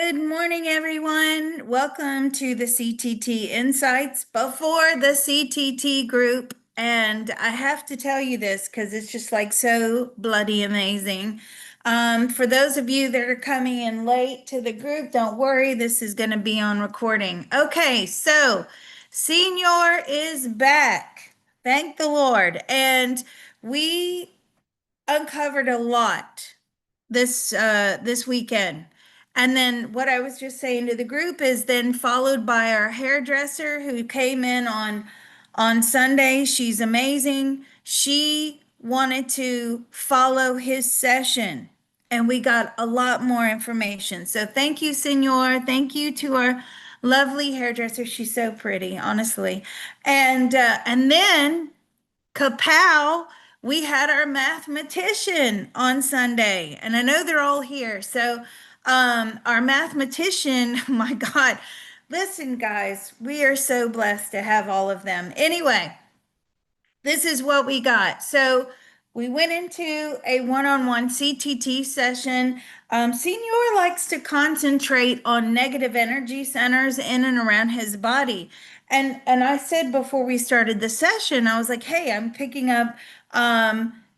Good morning, everyone. Welcome to the CTT Insights before the CTT group. And I have to tell you this because it's just like so bloody amazing. For those of you that are coming in late to the group, don't worry, this is going to be on recording. Okay, so Senior is back. Thank the Lord. And we uncovered a lot this weekend. And then what I was just saying to the group is then followed by our hairdresser who came in on Sunday. She's amazing. She wanted to follow his session and we got a lot more information. So thank you, Senor. Thank you to our lovely hairdresser. She's so pretty, honestly. And then Kapow, we had our mathematician on Sunday, and I know they're all here. So, our mathematician, my God, listen, guys, we are so blessed to have all of them. Anyway, this is what we got. So we went into a one-on-one CTT session. Senior likes to concentrate on negative energy centers in and around his body. And I said before we started the session, I was like, hey, I'm picking up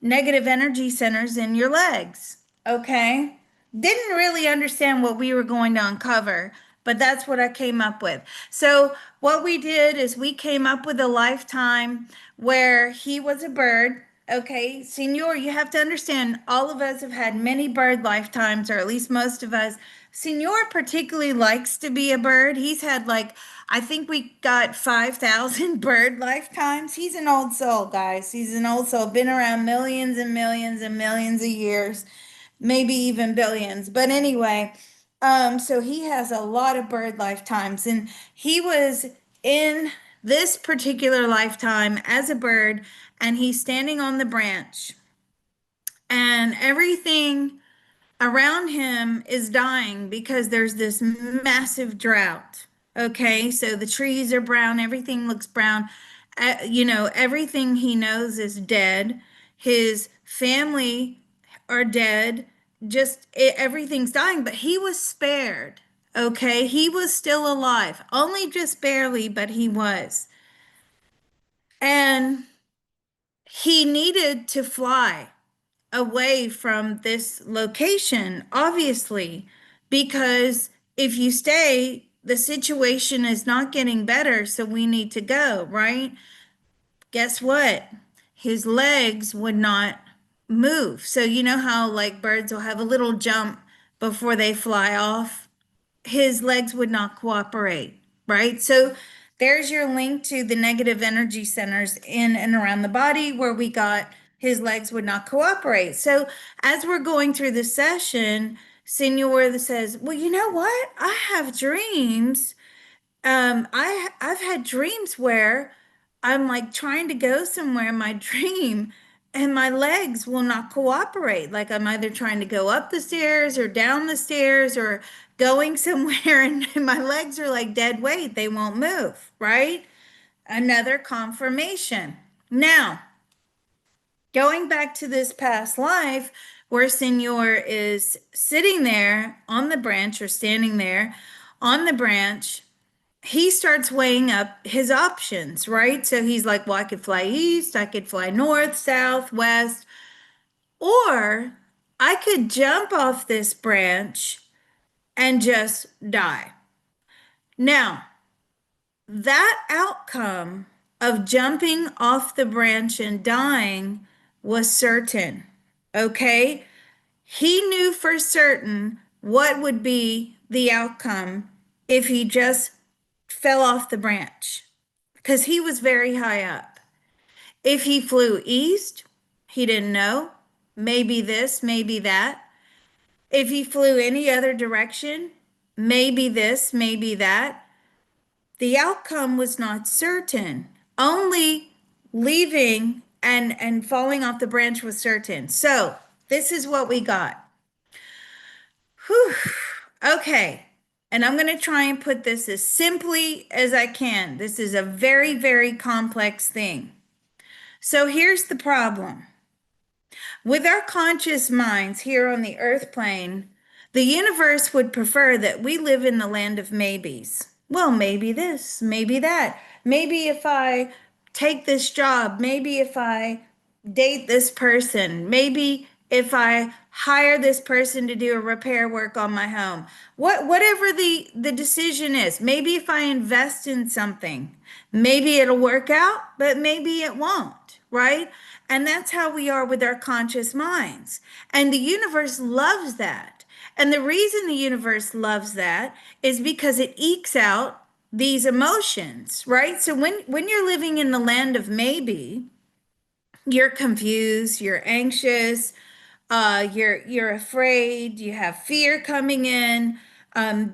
negative energy centers in your legs. Okay. Didn't really understand what we were going to uncover, but that's what I came up with. So, what we did is we came up with a lifetime where he was a bird. Okay, Senor, you have to understand, all of us have had many bird lifetimes, or at least most of us. Senor particularly likes to be a bird. He's had like, I think we got 5,000 bird lifetimes. He's an old soul, guys. He's an old soul, been around millions and millions and millions of years, maybe even billions. But anyway, so he has a lot of bird lifetimes, and he was in this particular lifetime as a bird, and he's standing on the branch, and everything around him is dying because there's this massive drought. Okay, so the trees are brown, everything looks brown. Everything he knows is dead. His family are dead. Everything's dying, but he was spared. Okay, he was still alive, only just barely, but he was. And he needed to fly away from this location, obviously, because if you stay, the situation is not getting better, so we need to go, right? Guess what? His legs would not move. So, you know how like birds will have a little jump before they fly off? His legs would not cooperate, right? So there's your link to the negative energy centers in and around the body where we got his legs would not cooperate. So as we're going through the session, Senor says, well, you know what? I have dreams. I've had dreams where I'm like trying to go somewhere in my dream and my legs will not cooperate. Like I'm either trying to go up the stairs or down the stairs or going somewhere and my legs are like dead weight. They won't move, right? Another confirmation. Now, going back to this past life where Senor is sitting there on the branch or standing there on the branch, he starts weighing up his options, right? So he's like, well, I could fly east, I could fly north, south, west, or I could jump off this branch and just die. Now, that outcome of jumping off the branch and dying was certain, okay? He knew for certain what would be the outcome if he just fell off the branch because he was very high up. If he flew east, he didn't know. Maybe this, maybe that. If he flew any other direction, maybe this, maybe that. The outcome was not certain. Only leaving and falling off the branch was certain. So this is what we got. Whew. Okay. And I'm going to try and put this as simply as I can. This is a very, very complex thing. So here's the problem. With our conscious minds here on the earth plane, The universe would prefer that we live in the land of maybes. Well, maybe this, maybe that. Maybe if I take this job, maybe if I date this person, maybe if I hire this person to do a repair work on my home. Whatever the decision is. Maybe if I invest in something, maybe it'll work out, but maybe it won't, right? And that's how we are with our conscious minds. And the universe loves that. And the reason the universe loves that is because it ekes out these emotions, right? So when you're living in the land of maybe, you're confused, you're anxious, you're afraid, you have fear coming in.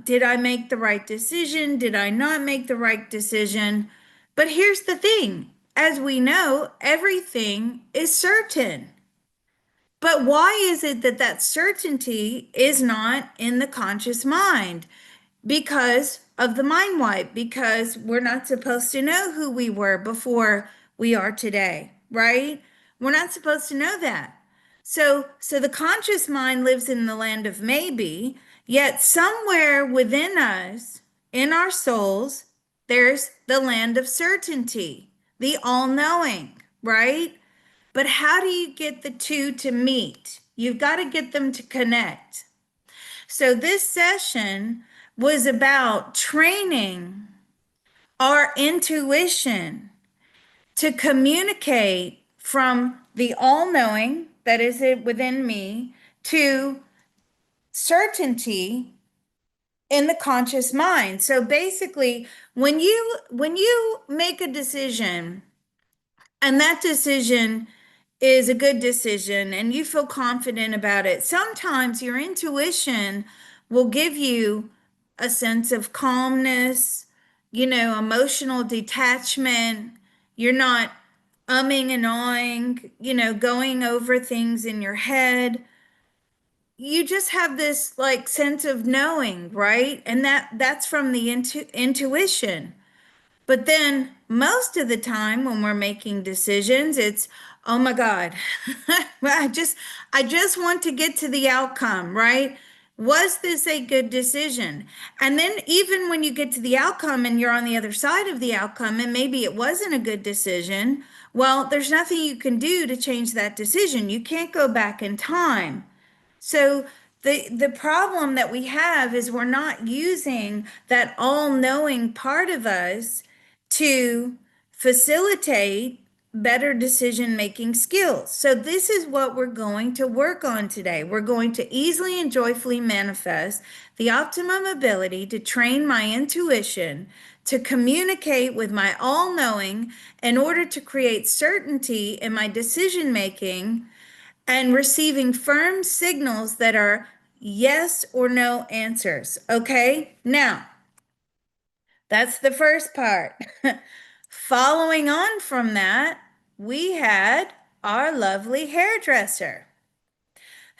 Did I make the right decision? Did I not make the right decision? But here's the thing, as we know, everything is certain. But why is it that that certainty is not in the conscious mind? Because of the mind wipe, because we're not supposed to know who we were before we are today, right? We're not supposed to know that. So the conscious mind lives in the land of maybe, yet somewhere within us, in our souls, there's the land of certainty, the all-knowing, right? But how do you get the two to meet? You've got to get them to connect. So this session was about training our intuition to communicate from the all-knowing that is it within me to certainty in the conscious mind. So basically, when you make a decision and that decision is a good decision and you feel confident about it, sometimes your intuition will give you a sense of calmness, emotional detachment. You're not umming and ahhing, going over things in your head. You just have this like sense of knowing, right? And that's from the intuition. But then most of the time when we're making decisions, it's, oh my God, I just want to get to the outcome, right? Was this a good decision? And then even when you get to the outcome and you're on the other side of the outcome and maybe it wasn't a good decision, well, there's nothing you can do to change that decision. You can't go back in time. So the problem that we have is we're not using that all-knowing part of us to facilitate better decision-making skills. So this is what we're going to work on today. We're going to easily and joyfully manifest the optimum ability to train my intuition to communicate with my all-knowing in order to create certainty in my decision making and receiving firm signals that are yes or no answers. Okay, now that's the first part. Following on from that, we had our lovely hairdresser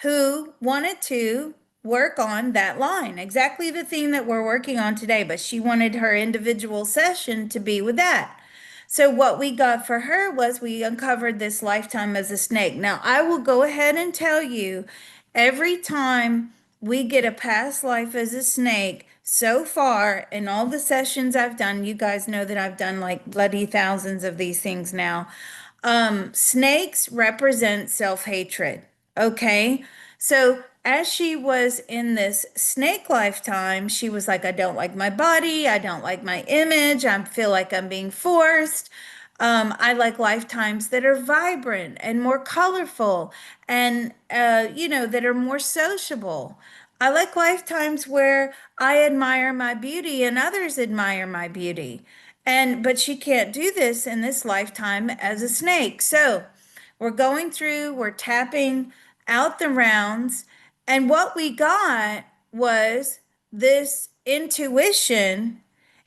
who wanted to work on that line, exactly the theme that we're working on today, but she wanted her individual session to be with that. So what we got for her was we uncovered this lifetime as a snake. Now, I will go ahead and tell you, every time we get a past life as a snake, so far in all the sessions I've done, you guys know that I've done like bloody thousands of these things now. Snakes represent self-hatred. Okay. So as she was in this snake lifetime, she was like, I don't like my body. I don't like my image. I feel like I'm being forced. I like lifetimes that are vibrant and more colorful and, that are more sociable. I like lifetimes where I admire my beauty and others admire my beauty. But she can't do this in this lifetime as a snake. So we're going through, we're tapping out the rounds, and what we got was this intuition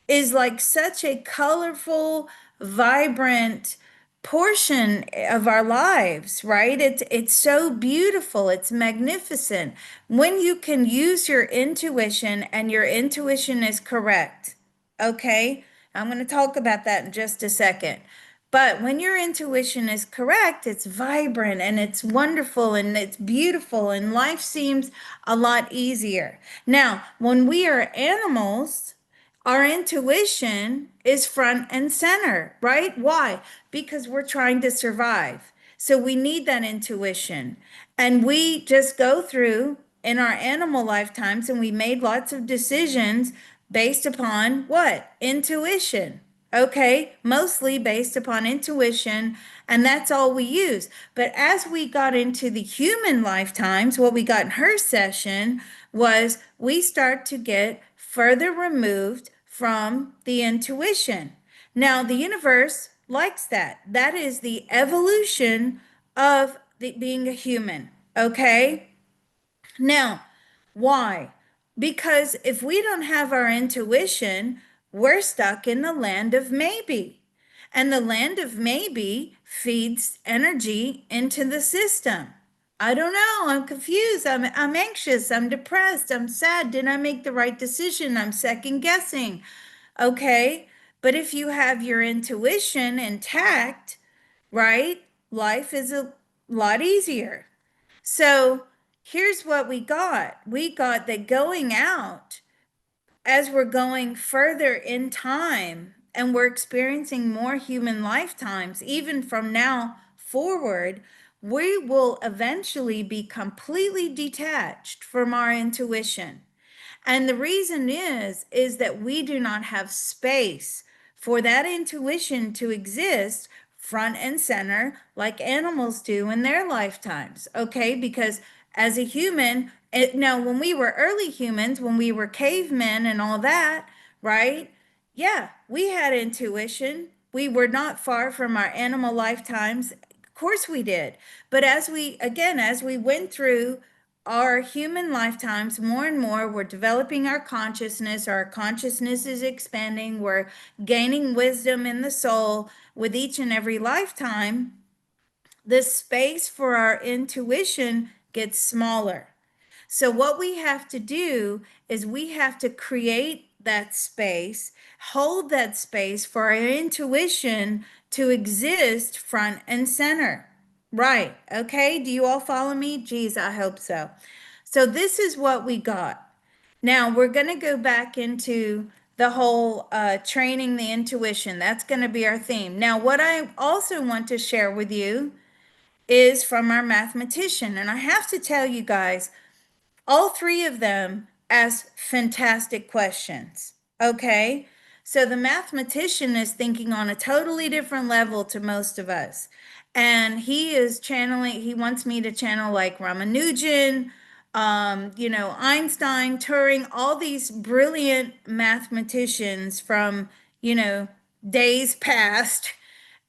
is like such a colorful, vibrant portion of our lives, right? It's so beautiful, it's magnificent when you can use your intuition and your intuition is correct. Okay? I'm going to talk about that in just a second. But when your intuition is correct, it's vibrant and it's wonderful and it's beautiful and life seems a lot easier. Now, when we are animals, our intuition is front and center, right? Why? Because we're trying to survive. So we need that intuition. And we just go through in our animal lifetimes and we made lots of decisions based upon what? Intuition. Okay, mostly based upon intuition, and that's all we use. But as we got into the human lifetimes, what we got in her session was we start to get further removed from the intuition. Now, the universe likes that. That is the evolution of being a human. Okay. Now, why? Because if we don't have our intuition, we're stuck in the land of maybe. And the land of maybe feeds energy into the system. I don't know. I'm confused. I'm anxious. I'm depressed. I'm sad. Did I make the right decision? I'm second guessing. Okay. But if you have your intuition intact, right, life is a lot easier. So here's what we got. We got that going out as we're going further in time and we're experiencing more human lifetimes, even from now forward, we will eventually be completely detached from our intuition. And the reason is that we do not have space for that intuition to exist front and center like animals do in their lifetimes. Okay, because as a human, now when we were early humans, when we were cavemen and all that, right? Yeah, we had intuition. We were not far from our animal lifetimes. Of course we did. But as we went through our human lifetimes, more and more, we're developing our consciousness. Our consciousness is expanding. We're gaining wisdom in the soul with each and every lifetime. The space for our intuition gets smaller. So, what we have to do is we have to create that space, hold that space for our intuition to exist front and center. Right. Okay. Do you all follow me? Geez, I hope so. So, this is what we got. Now, we're going to go back into the whole training the intuition. That's going to be our theme. Now, what I also want to share with you is from our mathematician. And I have to tell you guys, all three of them ask fantastic questions. Okay. So the mathematician is thinking on a totally different level to most of us. And he is channeling, he wants me to channel like Ramanujan, Einstein, Turing, all these brilliant mathematicians from, you know, days past.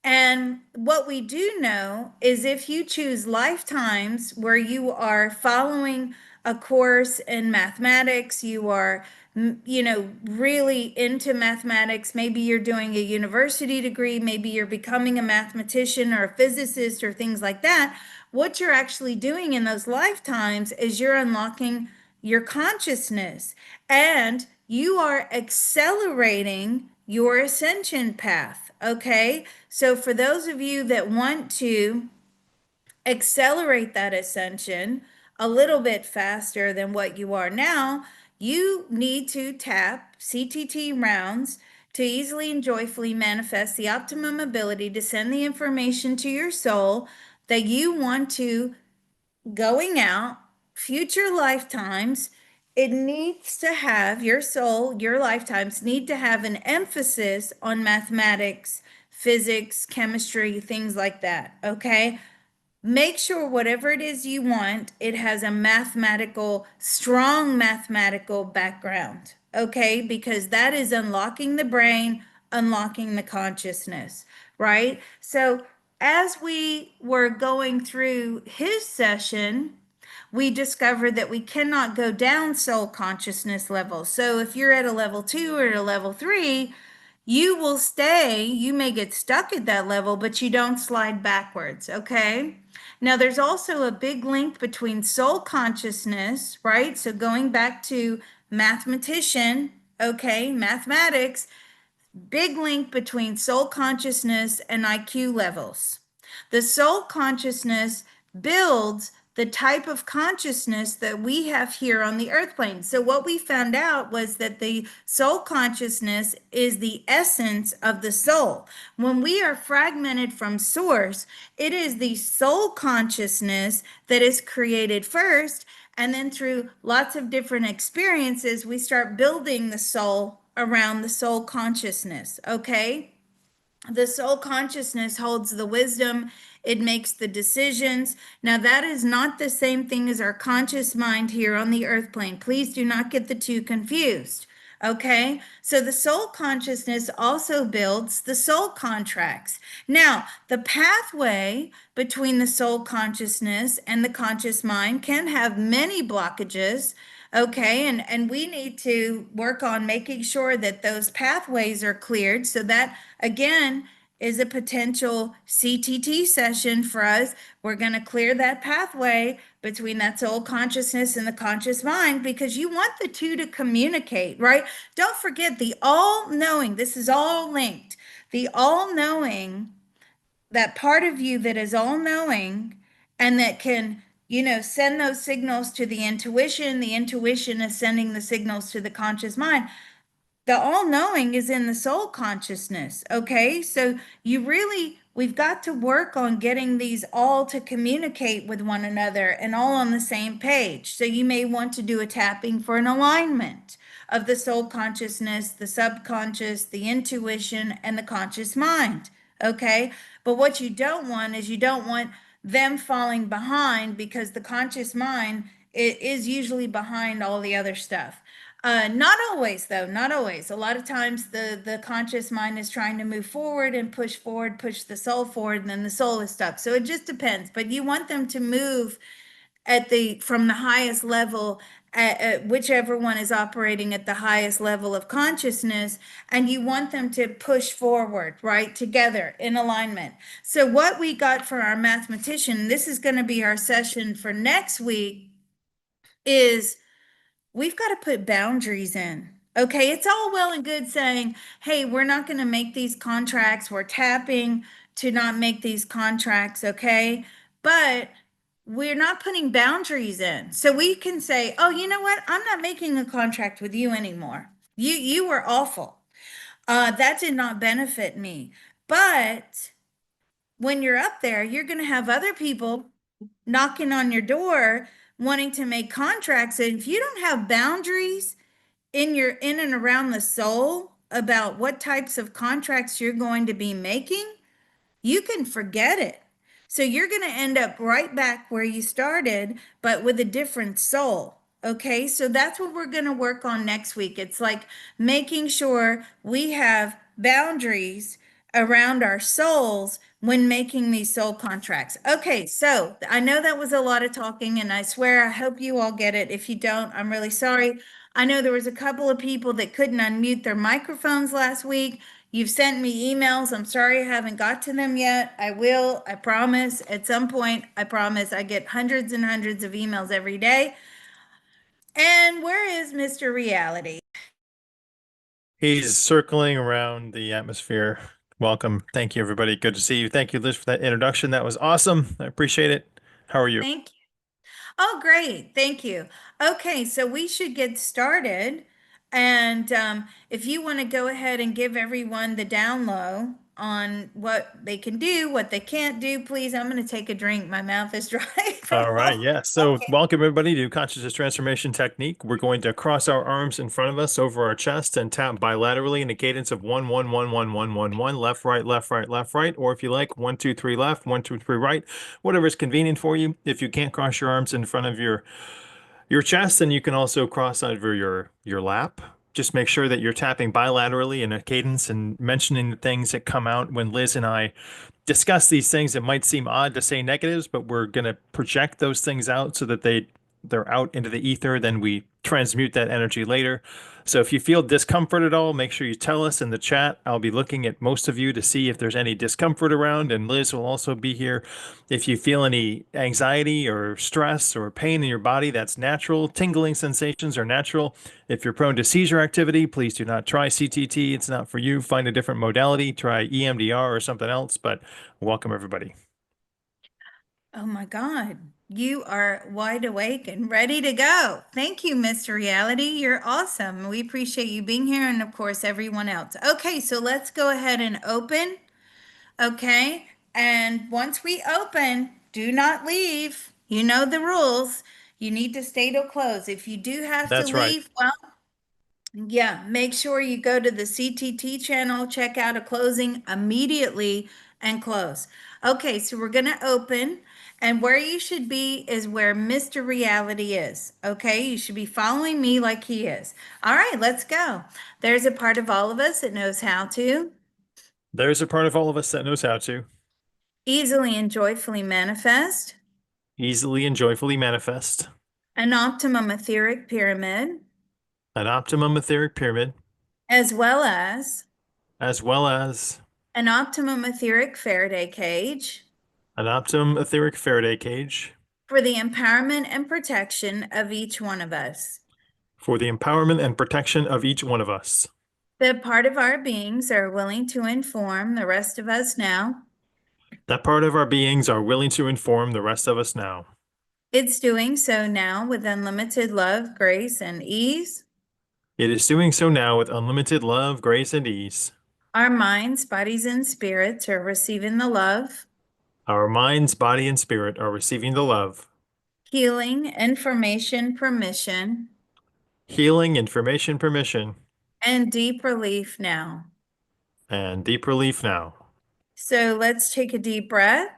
And what we do know is if you choose lifetimes where you are following a course in mathematics, you are, really into mathematics, maybe you're doing a university degree, maybe you're becoming a mathematician or a physicist or things like that. What you're actually doing in those lifetimes is you're unlocking your consciousness and you are accelerating your ascension path. Okay. So, for those of you that want to accelerate that ascension a little bit faster than what you are now, you need to tap CTT rounds to easily and joyfully manifest the optimum ability to send the information to your soul that you want to going out, future lifetimes, it needs to have your soul, your lifetimes need to have an emphasis on mathematics, physics, chemistry, things like that. Okay. Make sure whatever it is you want, it has a strong mathematical background. Okay. Because that is unlocking the brain, unlocking the consciousness, right? So, as we were going through his session, we discovered that we cannot go down soul consciousness levels. So if you're at a level 2 or a level 3, you will stay, you may get stuck at that level, but you don't slide backwards, okay? Now, there's also a big link between soul consciousness, right? So going back to mathematician, okay, mathematics, big link between soul consciousness and IQ levels. The soul consciousness builds the type of consciousness that we have here on the earth plane. So, what we found out was that the soul consciousness is the essence of the soul. When we are fragmented from source, it is the soul consciousness that is created first. And then through lots of different experiences, we start building the soul around the soul consciousness. Okay. The soul consciousness holds the wisdom, it makes the decisions. Now, that is not the same thing as our conscious mind here on the earth plane. Please do not get the two confused. Okay, so the soul consciousness also builds the soul contracts. Now, the pathway between the soul consciousness and the conscious mind can have many blockages. Okay, and we need to work on making sure that those pathways are cleared. So that again is a potential CTT session for us. We're going to clear that pathway between that soul consciousness and the conscious mind because you want the two to communicate, right? Don't forget the all knowing, this is all linked. The all knowing, that part of you that is all knowing and that can, send those signals to the intuition is sending the signals to the conscious mind. The all knowing is in the soul consciousness. Okay. So we've got to work on getting these all to communicate with one another and all on the same page. So you may want to do a tapping for an alignment of the soul consciousness, the subconscious, the intuition, and the conscious mind. Okay. But what you don't want is you don't want them falling behind because the conscious mind is usually behind all the other stuff. Not always, though, not always. A lot of times the conscious mind is trying to move forward, push the soul forward, and then the soul is stuck. So it just depends. But you want them to move from the highest level, whichever one is operating at the highest level of consciousness, and you want them to push forward, right, together in alignment. So what we got for our mathematician, this is going to be our session for next week, is we've got to put boundaries in. Okay, it's all well and good saying, hey, we're not going to make these contracts. We're tapping to not make these contracts. Okay, but we're not putting boundaries in. So we can say, oh, you know what? I'm not making a contract with you anymore. You were awful. That did not benefit me. But when you're up there, you're going to have other people knocking on your door wanting to make contracts. And if you don't have boundaries in and around the soul about what types of contracts you're going to be making, you can forget it. So you're going to end up right back where you started, but with a different soul. Okay, so that's what we're going to work on next week. It's like making sure we have boundaries around our souls when making these soul contracts. Okay, so I know that was a lot of talking, and I swear I hope you all get it. If you don't, I'm really sorry. I know there was a couple of people that couldn't unmute their microphones last week. You've sent me emails. I'm sorry I haven't got to them yet. I will, I promise. At some point, I promise. I get hundreds and hundreds of emails every day. And where is Mr. Reality? He's circling around the atmosphere. Welcome. Thank you, everybody. Good to see you. Thank you, Liz, for that introduction. That was awesome. I appreciate it. How are you? Thank you. Oh, great. Thank you. Okay, so we should get started. And if you want to go ahead and give everyone the down low on what they can do, what they can't do, please. I'm going to take a drink. My mouth is dry from All right. all. Yeah. So, welcome, everybody, to Consciousness Transformation Technique. We're going to cross our arms in front of us over our chest and tap bilaterally in a cadence of 1, 1, 1, 1, 1, 1, 1, left, right, left, right, left, right. Or if you like, 1, 2, 3 left, 1, 2, 3 right, whatever is convenient for you. If you can't cross your arms in front of your chest, and you can also cross over your lap. Just make sure that you're tapping bilaterally in a cadence and mentioning the things that come out when Liz and I discuss these things. It might seem odd to say negatives, but we're going to project those things out so that they they're out into the ether, then we transmute that energy later. So if you feel discomfort at all, make sure you tell us in the chat. I'll be looking at most of you to see if there's any discomfort around, and Liz will also be here. If you feel any anxiety or stress or pain in your body, that's natural. Tingling sensations are natural. If you're prone to seizure activity, please do not try CTT. It's not for you. Find a different modality. Try EMDR or something else, but welcome everybody. Oh my God, you are wide awake and ready to go. Thank you, Mr. Reality. You're awesome. We appreciate you being here and, of course, everyone else. Okay, so let's go ahead and open. Okay, and once we open, do not leave. You know the rules. You need to stay till close. If you do have to That's right. leave, well, yeah, make sure you go to the CTT channel, check out a closing immediately and close. Okay, so we're going to open, and where you should be is where Mr. Reality is. Okay, you should be following me like he is. All right, let's go. There's a part of all of us that knows how to There's a part of all of us that knows how to easily and joyfully manifest easily and joyfully manifest an optimum etheric pyramid, an optimum etheric pyramid, as well as as well as an optimum etheric Faraday cage an optimum etheric Faraday cage for the empowerment and protection of each one of us. for the empowerment and protection of each one of us. That part of our beings are willing to inform the rest of us now. That part of our beings are willing to inform the rest of us now. It's doing so now with unlimited love, grace, and ease. It is doing so now with unlimited love, grace, and ease. Our minds, bodies, and spirits are receiving the love, Our minds, body, and spirit are receiving the love, healing, information, permission, healing, information, permission, and deep relief now. and deep relief now. So let's take a deep breath.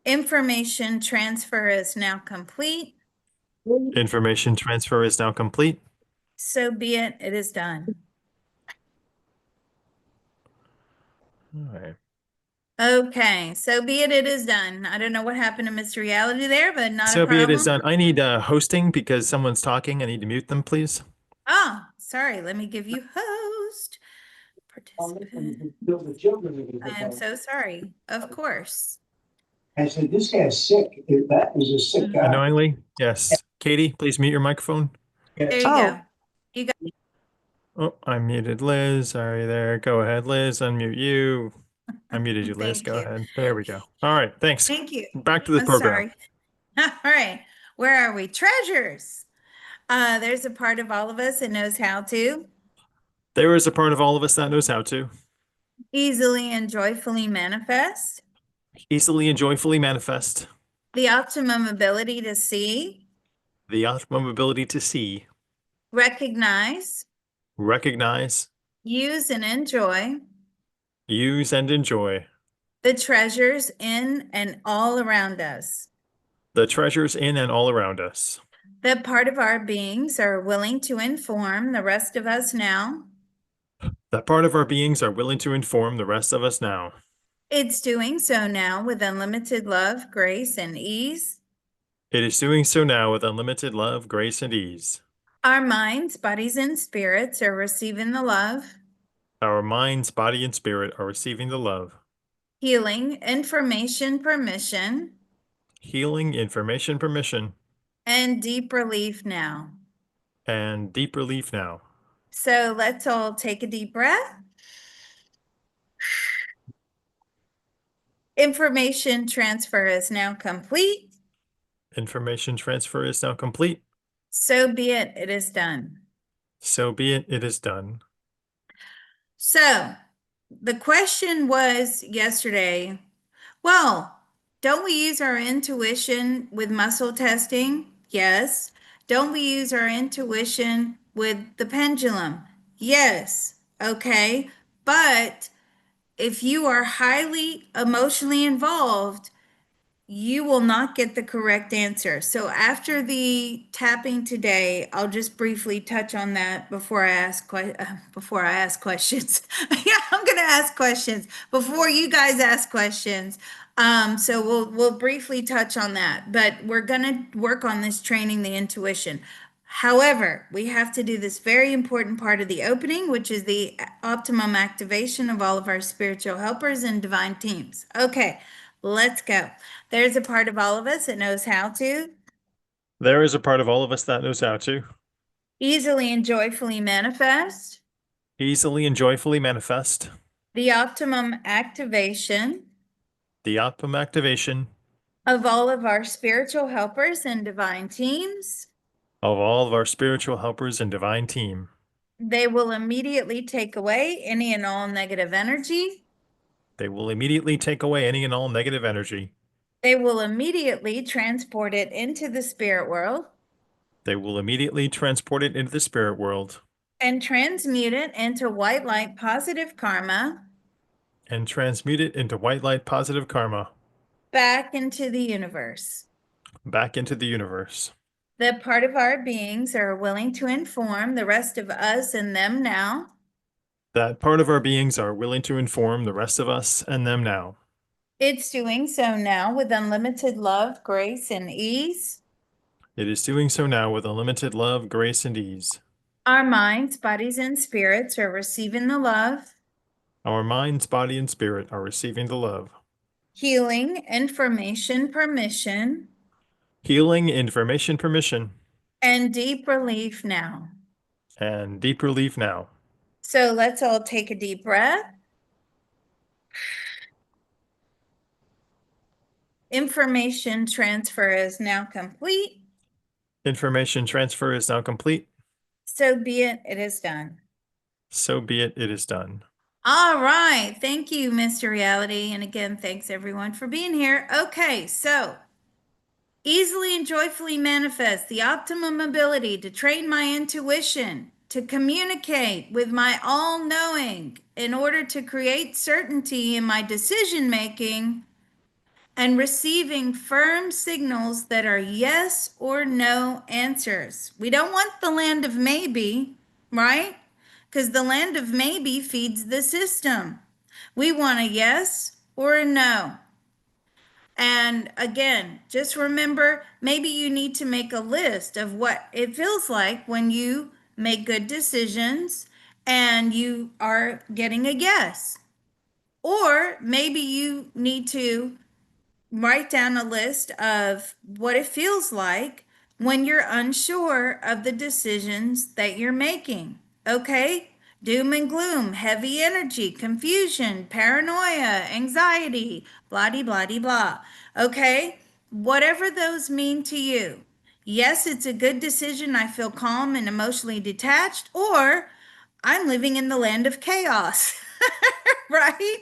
Information transfer is now complete. Information transfer is now complete. So be it, it is done. All right. Okay, so be it, it is done. I don't know what happened to Mr. Reality there, but not a So be it is problem. done. I need hosting because someone's talking. I need to mute them, please. Oh, sorry, let me give you host. Participant. I am so sorry. Of course. I said, this guy's sick. If that is a sick guy. Annoyingly, yes. Katie, please mute your microphone. There you Oh. go. You got Oh, I muted Liz. Sorry there. Go ahead, Liz. Unmute you. I muted you, Liz. Thank Go you. ahead. There we go. All right. Thanks. Thank you. Back to the I'm program. sorry. All right. Where are we? Treasures. There's a part of all of us that knows how to There is a part of all of us that knows how to easily and joyfully manifest easily and joyfully manifest the optimum ability to see, the optimum ability to see, recognize, recognize, use, and enjoy use, and enjoy the treasures in and all around us. the treasures in and all around us. That part of our beings are willing to inform the rest of us now. That part of our beings are willing to inform the rest of us now. It's doing so now with unlimited love, grace, and ease. It is doing so now with unlimited love, grace, and ease. Our minds, bodies, and spirits are receiving the love, Our minds, body, and spirit are receiving the love, healing, information, permission, healing, information, permission, and deep relief now. and deep relief now. So let's all take a deep breath. Information transfer is now complete. Information transfer is now complete. So be it, it is done. So be it, it is done. So the question was yesterday, well, don't we use our intuition with muscle testing? Yes. Don't we use our intuition with the pendulum? Yes. Okay. But if you are highly emotionally involved, you will not get the correct answer. So after the tapping today, I'll just briefly touch on that before I ask questions. Yeah, I'm gonna ask questions before you guys ask questions. So we'll briefly touch on that, but we're gonna work on this training the intuition. However, we have to do this very important part of the opening, which is the optimum activation of all of our spiritual helpers and divine teams. Okay, let's go. There's a part of all of us that knows how to There is a part of all of us that knows how to easily and joyfully manifest easily and joyfully manifest the optimum activation the optimum activation of all of our spiritual helpers and divine teams. of all of our spiritual helpers and divine team. They will immediately take away any and all negative energy. They will immediately take away any and all negative energy. They will immediately transport it into the spirit world They will immediately transport it into the spirit world and transmute it into white light positive karma and transmute it into white light positive karma back into the universe. back into the universe. That part of our beings are willing to inform the rest of us and them now. That part of our beings are willing to inform the rest of us and them now. It's doing so now with unlimited love, grace, and ease. It is doing so now with unlimited love, grace, and ease. Our minds, bodies, and spirits are receiving the love, Our minds, body, and spirit are receiving the love. healing, information, permission, Healing, information, permission, and deep relief now. and deep relief now. So let's all take a deep breath. Information transfer is now complete. Information transfer is now complete. So be it, it is done. So be it, it is done. All right. Thank you, Mr. Reality. And again, thanks everyone for being here. Okay, so easily and joyfully manifest the optimum ability to train my intuition, to communicate with my all knowing in order to create certainty in my decision making and receiving firm signals that are yes or no answers. We don't want the land of maybe, right? Because the land of maybe feeds the system. We want a yes or a no. And again, just remember, maybe you need to make a list of what it feels like when you make good decisions and you are getting a yes. Or maybe you need to write down a list of what it feels like when you're unsure of the decisions that you're making. Okay? Doom and gloom, heavy energy, confusion, paranoia, anxiety, blah, blah, blah, blah. Okay? Whatever those mean to you. Yes, it's a good decision. I feel calm and emotionally detached, or I'm living in the land of chaos, right?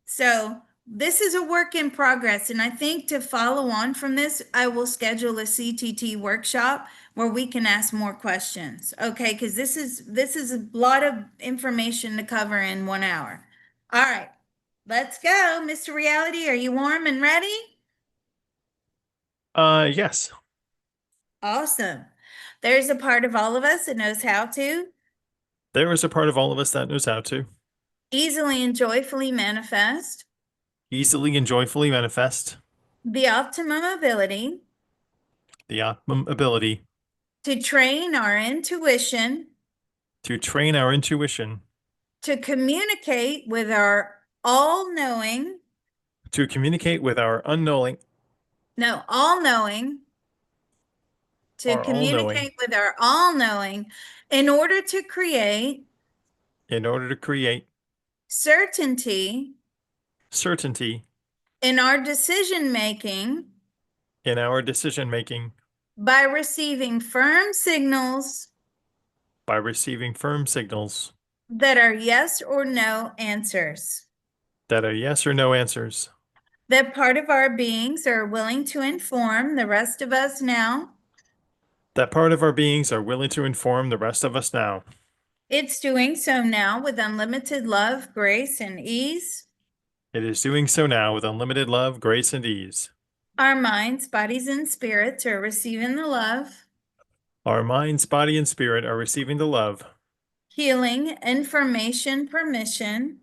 So this is a work in progress. And I think to follow on from this, I will schedule a CTT workshop where we can ask more questions. Okay, because this is a lot of information to cover in 1 hour. All right, let's go. Mr. Reality, are you warm and ready? Yes. Awesome. There's a part of all of us that knows how to There is a part of all of us that knows how to easily and joyfully manifest easily and joyfully manifest the optimum ability the optimum ability to train our intuition to train our intuition, to communicate with our all knowing, to communicate with our unknowing, no, all knowing, to our all-knowing, communicate with our all knowing in order to create in order to create certainty certainty in our decision making in our decision making by receiving firm signals by receiving firm signals that are yes or no answers. that are yes or no answers. That part of our beings are willing to inform the rest of us now. That part of our beings are willing to inform the rest of us now. It's doing so now with unlimited love, grace, and ease. It is doing so now with unlimited love, grace, and ease. Our minds, bodies, and spirits are receiving the love, Our minds, body, and spirit are receiving the love, healing, information, permission,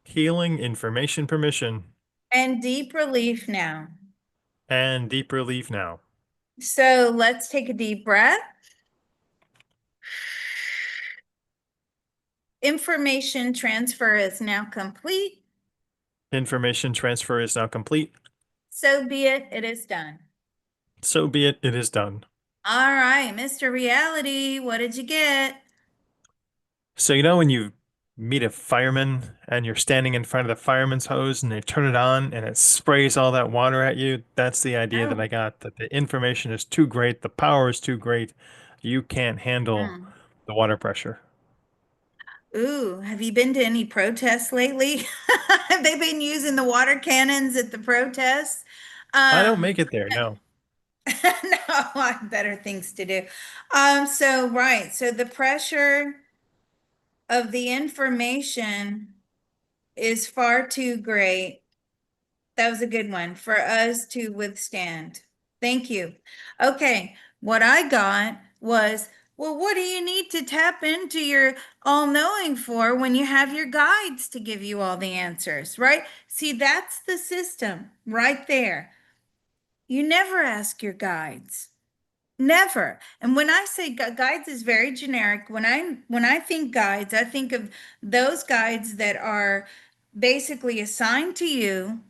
healing, information, permission, and deep relief now. and deep relief now. So let's take a deep breath. Information transfer is now complete. Information transfer is now complete. So be it, it is done. So be it, it is done. All right, Mr. Reality, what did you get? So, you know, when you meet a fireman and you're standing in front of the fireman's hose and they turn it on and it sprays all that water at you, that's the idea that Oh, I got, that the information is too great, the power is too great. You can't handle hmm. the water pressure. Ooh, have you been to any protests lately? Have they been using the water cannons at the protests? I don't Um, make it there, no. no, I have better things to do. Right. So the pressure of the information is far too great. That was a good one for us to withstand. Thank you. Okay, what I got was, well, what do you need to tap into your all-knowing for when you have your guides to give you all the answers, right? See, that's the system right there. You never ask your guides. Never. And when I say guides is very generic. When I think guides, I think of those guides that are basically assigned to you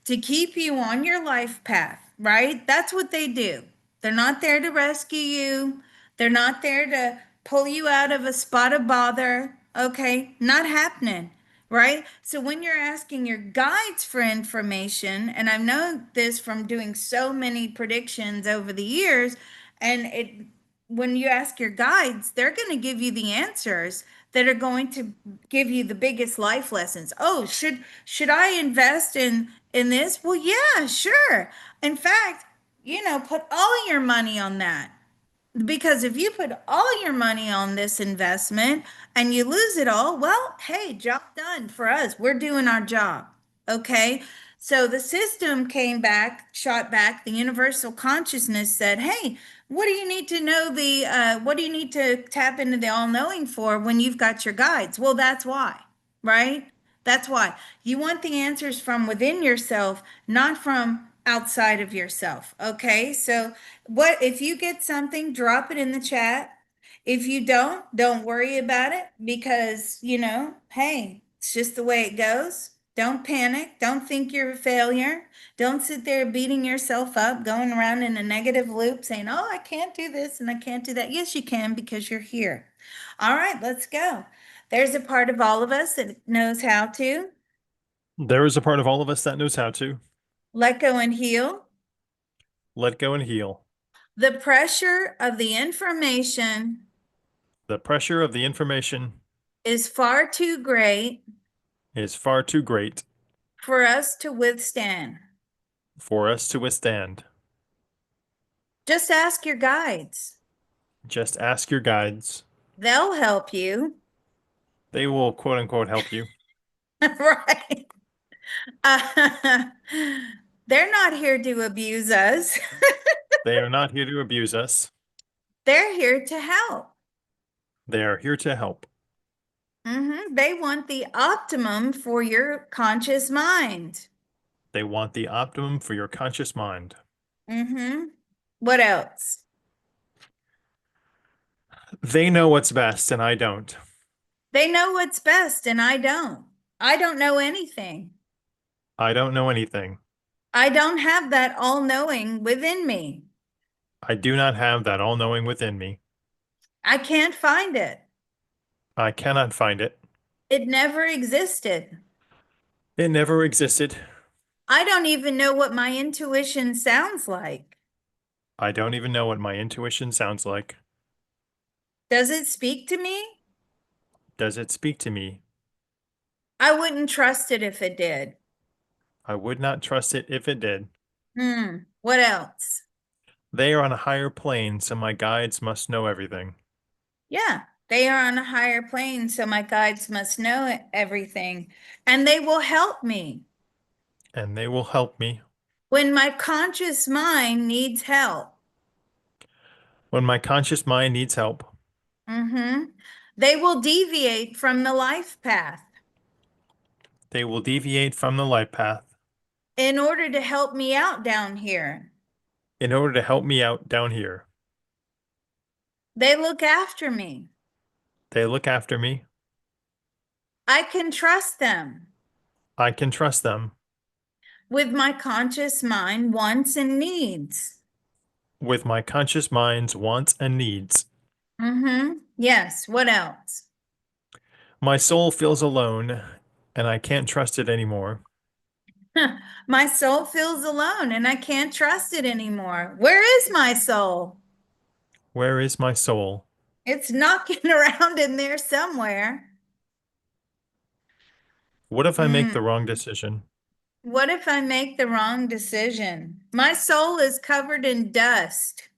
to keep you on your life path, right? That's what they do. They're not there to rescue you. They're not there to pull you out of a spot of bother. Okay, not happening, right? So when you're asking your guides for information, and I've known this from doing so many predictions over the years, and it when you ask your guides, they're going to give you the answers that are going to give you the biggest life lessons. Oh, should I invest in this? Well, yeah, sure. In fact, put all your money on that. Because if you put all your money on this investment and you lose it all, well, hey, job done for us. We're doing our job. Okay. So the system came back, shot back. The universal consciousness said, hey, what do you need to know what do you need to tap into the all knowing for when you've got your guides? Well, that's why, right? That's why you want the answers from within yourself, not from outside of yourself. Okay. So, what if you get something, drop it in the chat. If you don't worry about it because, hey, it's just the way it goes. Don't panic. Don't think you're a failure. Don't sit there beating yourself up, going around in a negative loop saying, oh, I can't do this and I can't do that. Yes, you can because you're here. All right, let's go. There's a part of all of us that knows how to There is a part of all of us that knows how to let go and heal. let go and heal. The pressure of the information The pressure of the information is far too great is far too great for us to withstand. for us to withstand. Just ask your guides. Just ask your guides. They'll help you. They will quote unquote help you. Right. Uh, they're not here to abuse us. They are not here to abuse us. They're here to help. They are here to help. They want the optimum for your conscious mind. They want the optimum for your conscious mind. hmm What else? They know what's best, and I don't. They know what's best, and I don't. I don't know anything. I don't know anything. I don't have that all knowing within me. I do not have that all-knowing within me. I can't find it. I cannot find it. It never existed. It never existed. I don't even know what my intuition sounds like. I don't even know what my intuition sounds like. Does it speak to me? Does it speak to me? I wouldn't trust it if it did. I would not trust it if it did. What else? They are on a higher plane, so my guides must know everything. Yeah, they are on a higher plane, so my guides must know everything, and they will help me. And they will help me. when my conscious mind needs help. When my conscious mind needs help. They will deviate from the life path They will deviate from the life path in order to help me out down here. in order to help me out down here. They look after me. They look after me. I can trust them I can trust them with my conscious mind, wants, and needs. with my conscious mind's wants and needs. Yes. What else? My soul feels alone and I can't trust it anymore. My soul feels alone and I can't trust it anymore. Where is my soul? Where is my soul? It's knocking around in there somewhere. What if I make the Mm. wrong decision? What if I make the wrong decision? My soul is covered in dust.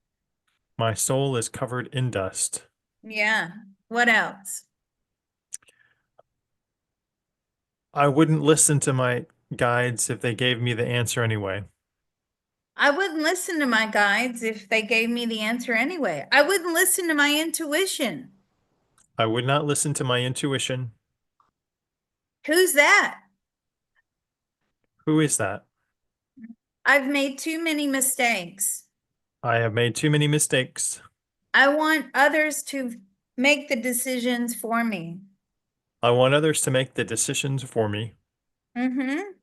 My soul is covered in dust. Yeah. What else? I wouldn't listen to my guides if they gave me the answer anyway. I wouldn't listen to my guides if they gave me the answer anyway. I wouldn't listen to my intuition. I would not listen to my intuition. Who's that? Who is that? I've made too many mistakes. I have made too many mistakes. I want others to make the decisions for me. I want others to make the decisions for me.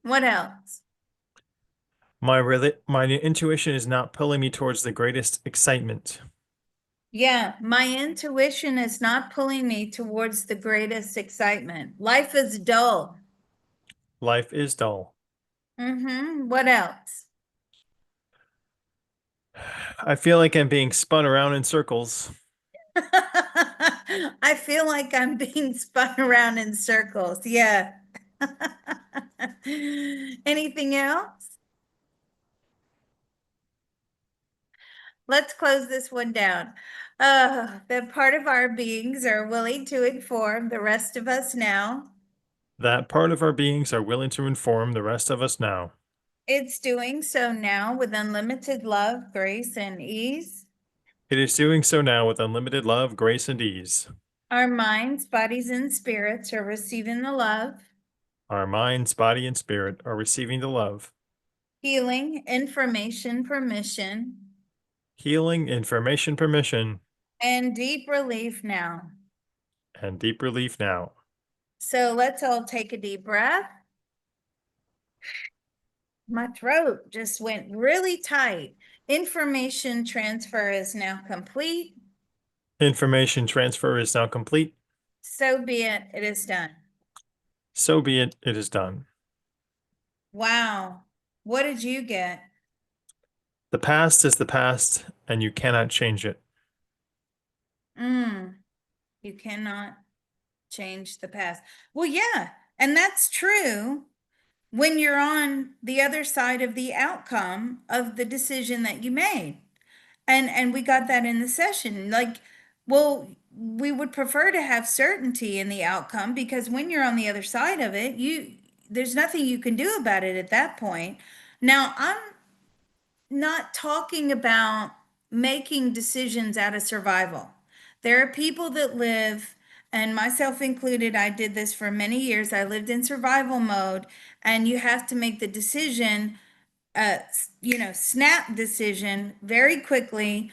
What else? My intuition is not pulling me towards the greatest excitement. Yeah, my intuition is not pulling me towards the greatest excitement. Life is dull. Life is dull. What else? I feel like I'm being spun around in circles. I feel like I'm being spun around in circles. Yeah. Anything else? Let's close this one down. That part of our beings are willing to inform the rest of us now. That part of our beings are willing to inform the rest of us now. It's doing so now with unlimited love, grace, and ease. It is doing so now with unlimited love, grace, and ease. Our minds, bodies, and spirits are receiving the love, Our minds, body, and spirit are receiving the love, healing, information, permission, healing, information, permission, and deep relief now. and deep relief now. So let's all take a deep breath. My throat just went really tight. Information transfer is now complete. Information transfer is now complete. So be it. It is done. So be it. It is done. Wow. What did you get? The past is the past, and you cannot change it. You cannot change the past. Well, yeah, and that's true when you're on the other side of the outcome of the decision that you made. And we got that in the session. Like, well, we would prefer to have certainty in the outcome because when you're on the other side of it, there's nothing you can do about it at that point. Now, I'm not talking about making decisions out of survival. There are people that live, and myself included, I did this for many years. I lived in survival mode, and you have to make the decision, snap decision very quickly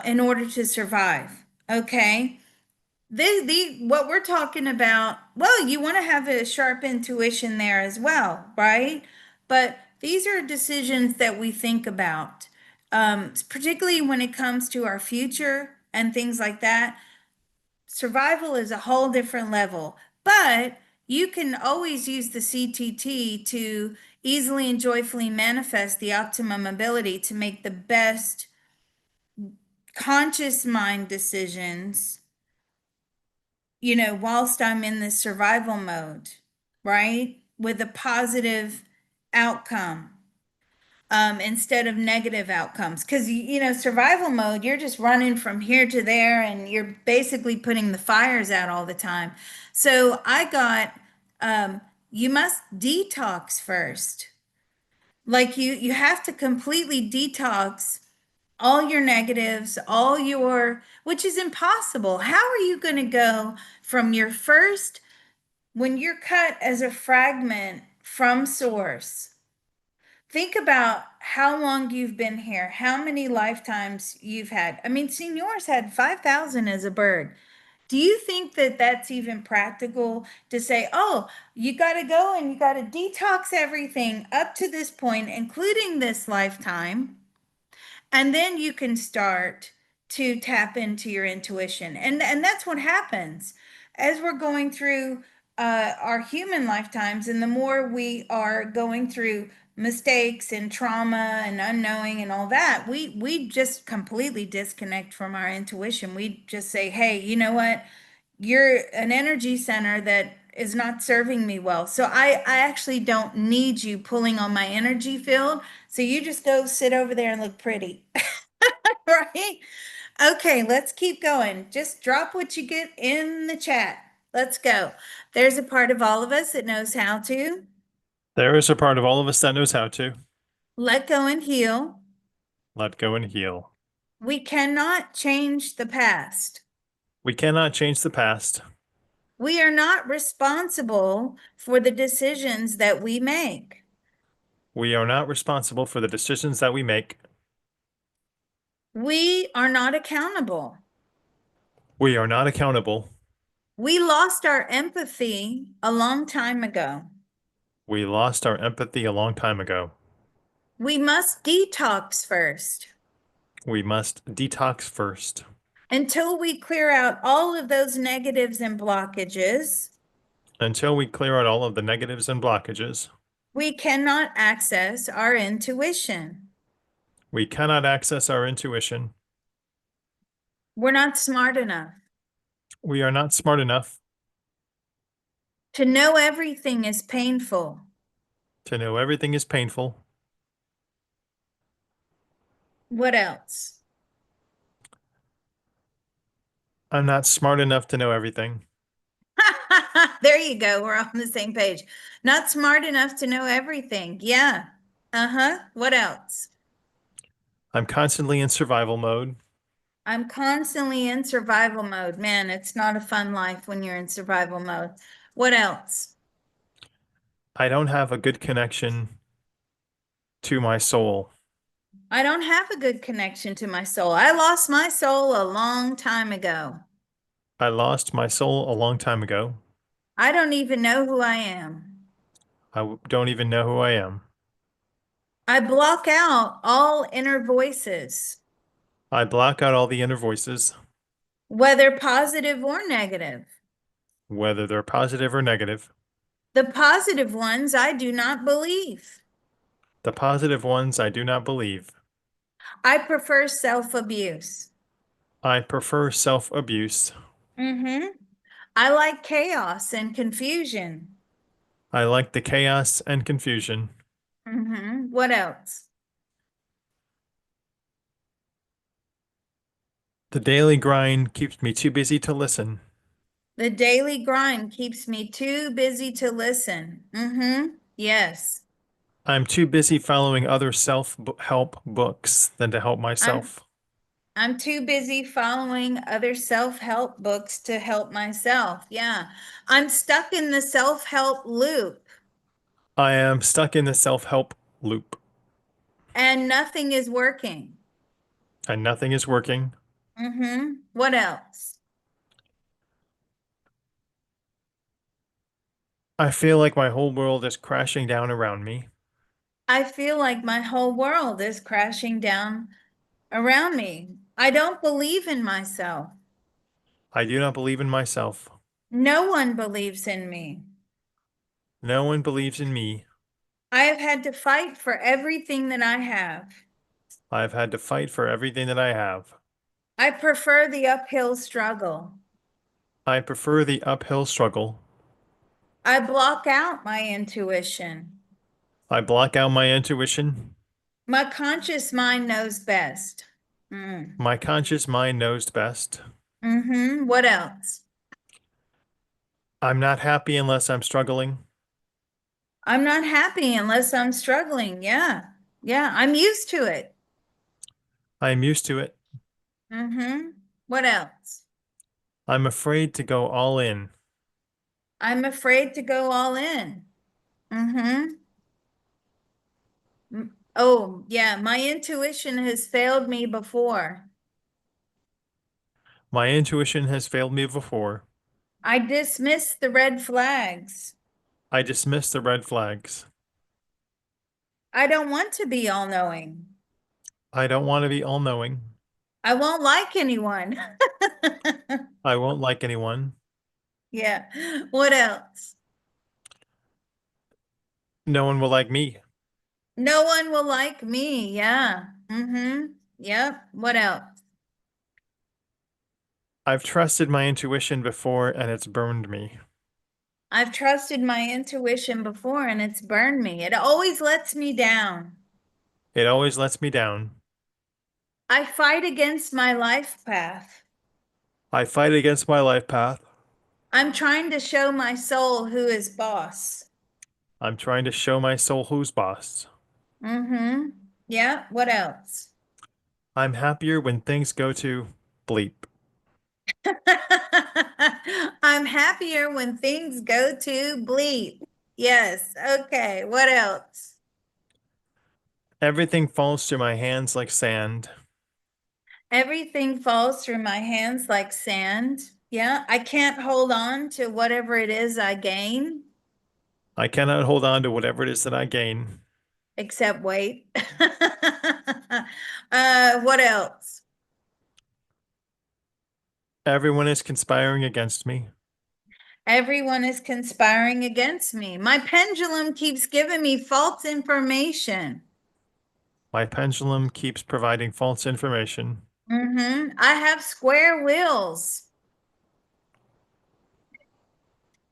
in order to survive. Okay. What we're talking about, well, you want to have a sharp intuition there as well, right? But these are decisions that we think about, particularly when it comes to our future and things like that. Survival is a whole different level, but you can always use the CTT to easily and joyfully manifest the optimum ability to make the best conscious mind decisions, whilst I'm in this survival mode, right? With a positive outcome, instead of negative outcomes. Because, survival mode, you're just running from here to there and you're basically putting the fires out all the time. So I got, you must detox first. Like you have to completely detox all your negatives, all your, which is impossible. How are you going to go from your first, when you're cut as a fragment from source? Think about how long you've been here, how many lifetimes you've had. I mean, Señor's had 5,000 as a bird. Do you think that that's even practical to say, oh, you got to go and you got to detox everything up to this point, including this lifetime? And then you can start to tap into your intuition. And that's what happens as we're going through our human lifetimes. And the more we are going through mistakes and trauma and unknowing and all that, we just completely disconnect from our intuition. We just say, hey, you know what? You're an energy center that is not serving me well. So I actually don't need you pulling on my energy field. So you just go sit over there and look pretty. Right? Okay, let's keep going. Just drop what you get in the chat. Let's go. There's a part of all of us that knows how to There is a part of all of us that knows how to let go and heal. let go and heal. We cannot change the past. We cannot change the past. We are not responsible for the decisions that we make. We are not responsible for the decisions that we make. We are not accountable. We are not accountable. We lost our empathy a long time ago. We lost our empathy a long time ago. We must detox first We must detox first until we clear out all of those negatives and blockages. until we clear out all of the negatives and blockages. We cannot access our intuition. We cannot access our intuition. We're not smart enough. We are not smart enough To know everything is painful. to know everything is painful. What else? I'm not smart enough to know everything. There you go. We're on the same page. Not smart enough to know everything. Yeah. Uh-huh. What else? I'm constantly in survival mode. I'm constantly in survival mode. Man, it's not a fun life when you're in survival mode. What else? I don't have a good connection to my soul. I don't have a good connection to my soul. I lost my soul a long time ago. I lost my soul a long time ago. I don't even know who I am. Don't even know who I am. I block out all inner voices, I block out all the inner voices, whether positive or negative. whether they're positive or negative. The positive ones I do not believe. The positive ones I do not believe. I prefer self-abuse. I prefer self-abuse. I like chaos and confusion. I like the chaos and confusion. What else? The daily grind keeps me too busy to listen. The daily grind keeps me too busy to listen. Yes. I'm too busy following other self-help books than to help I'm myself. I'm too busy following other self-help books to help myself. Yeah. I'm stuck in the self-help loop I am stuck in the self-help loop and nothing is working. and nothing is working. What else? I feel like my whole world is crashing down around me. I feel like my whole world is crashing down around me. I don't believe in myself. I do not believe in myself. No one believes in me. No one believes in me. I have had to fight for everything that I have. I've had to fight for everything that I have. I prefer the uphill struggle. I prefer the uphill struggle. I block out my intuition. I block out my intuition. My conscious mind knows best. My conscious mind knows best. What else? I'm not happy unless I'm struggling. I'm not happy unless I'm struggling. Yeah. Yeah, I'm used to it. I am used to it. Mm-hmm. What else? I'm afraid to go all in. I'm afraid to go all in. Mm-hmm. Oh, yeah, my intuition has failed me before. My intuition has failed me before. I dismiss the red flags. I dismiss the red flags. I don't want to be all knowing. I don't want to be all knowing. I won't like anyone. I won't like anyone. Yeah. What else? No one will like me. No one will like me. Yeah. Mm-hmm. Yep. What else? I've trusted my intuition before and it's burned me. I've trusted my intuition before and it's burned me. It always lets me down. It always lets me down. I fight against my life path. I fight against my life path. I'm trying to show my soul who is boss. I'm trying to show my soul who's boss. Mm-hmm. Yeah. What else? I'm happier when things go to bleep. I'm happier when things go to bleep. Yes. Okay. What else? Everything falls to my hands like sand. Everything falls through my hands like sand. Yeah. I can't hold on to whatever it is I gain, I cannot hold on to whatever it is that I gain. except weight. What else? Everyone is conspiring against me. Everyone is conspiring against me. My pendulum keeps giving me false information. My pendulum keeps providing false information. I have square wheels.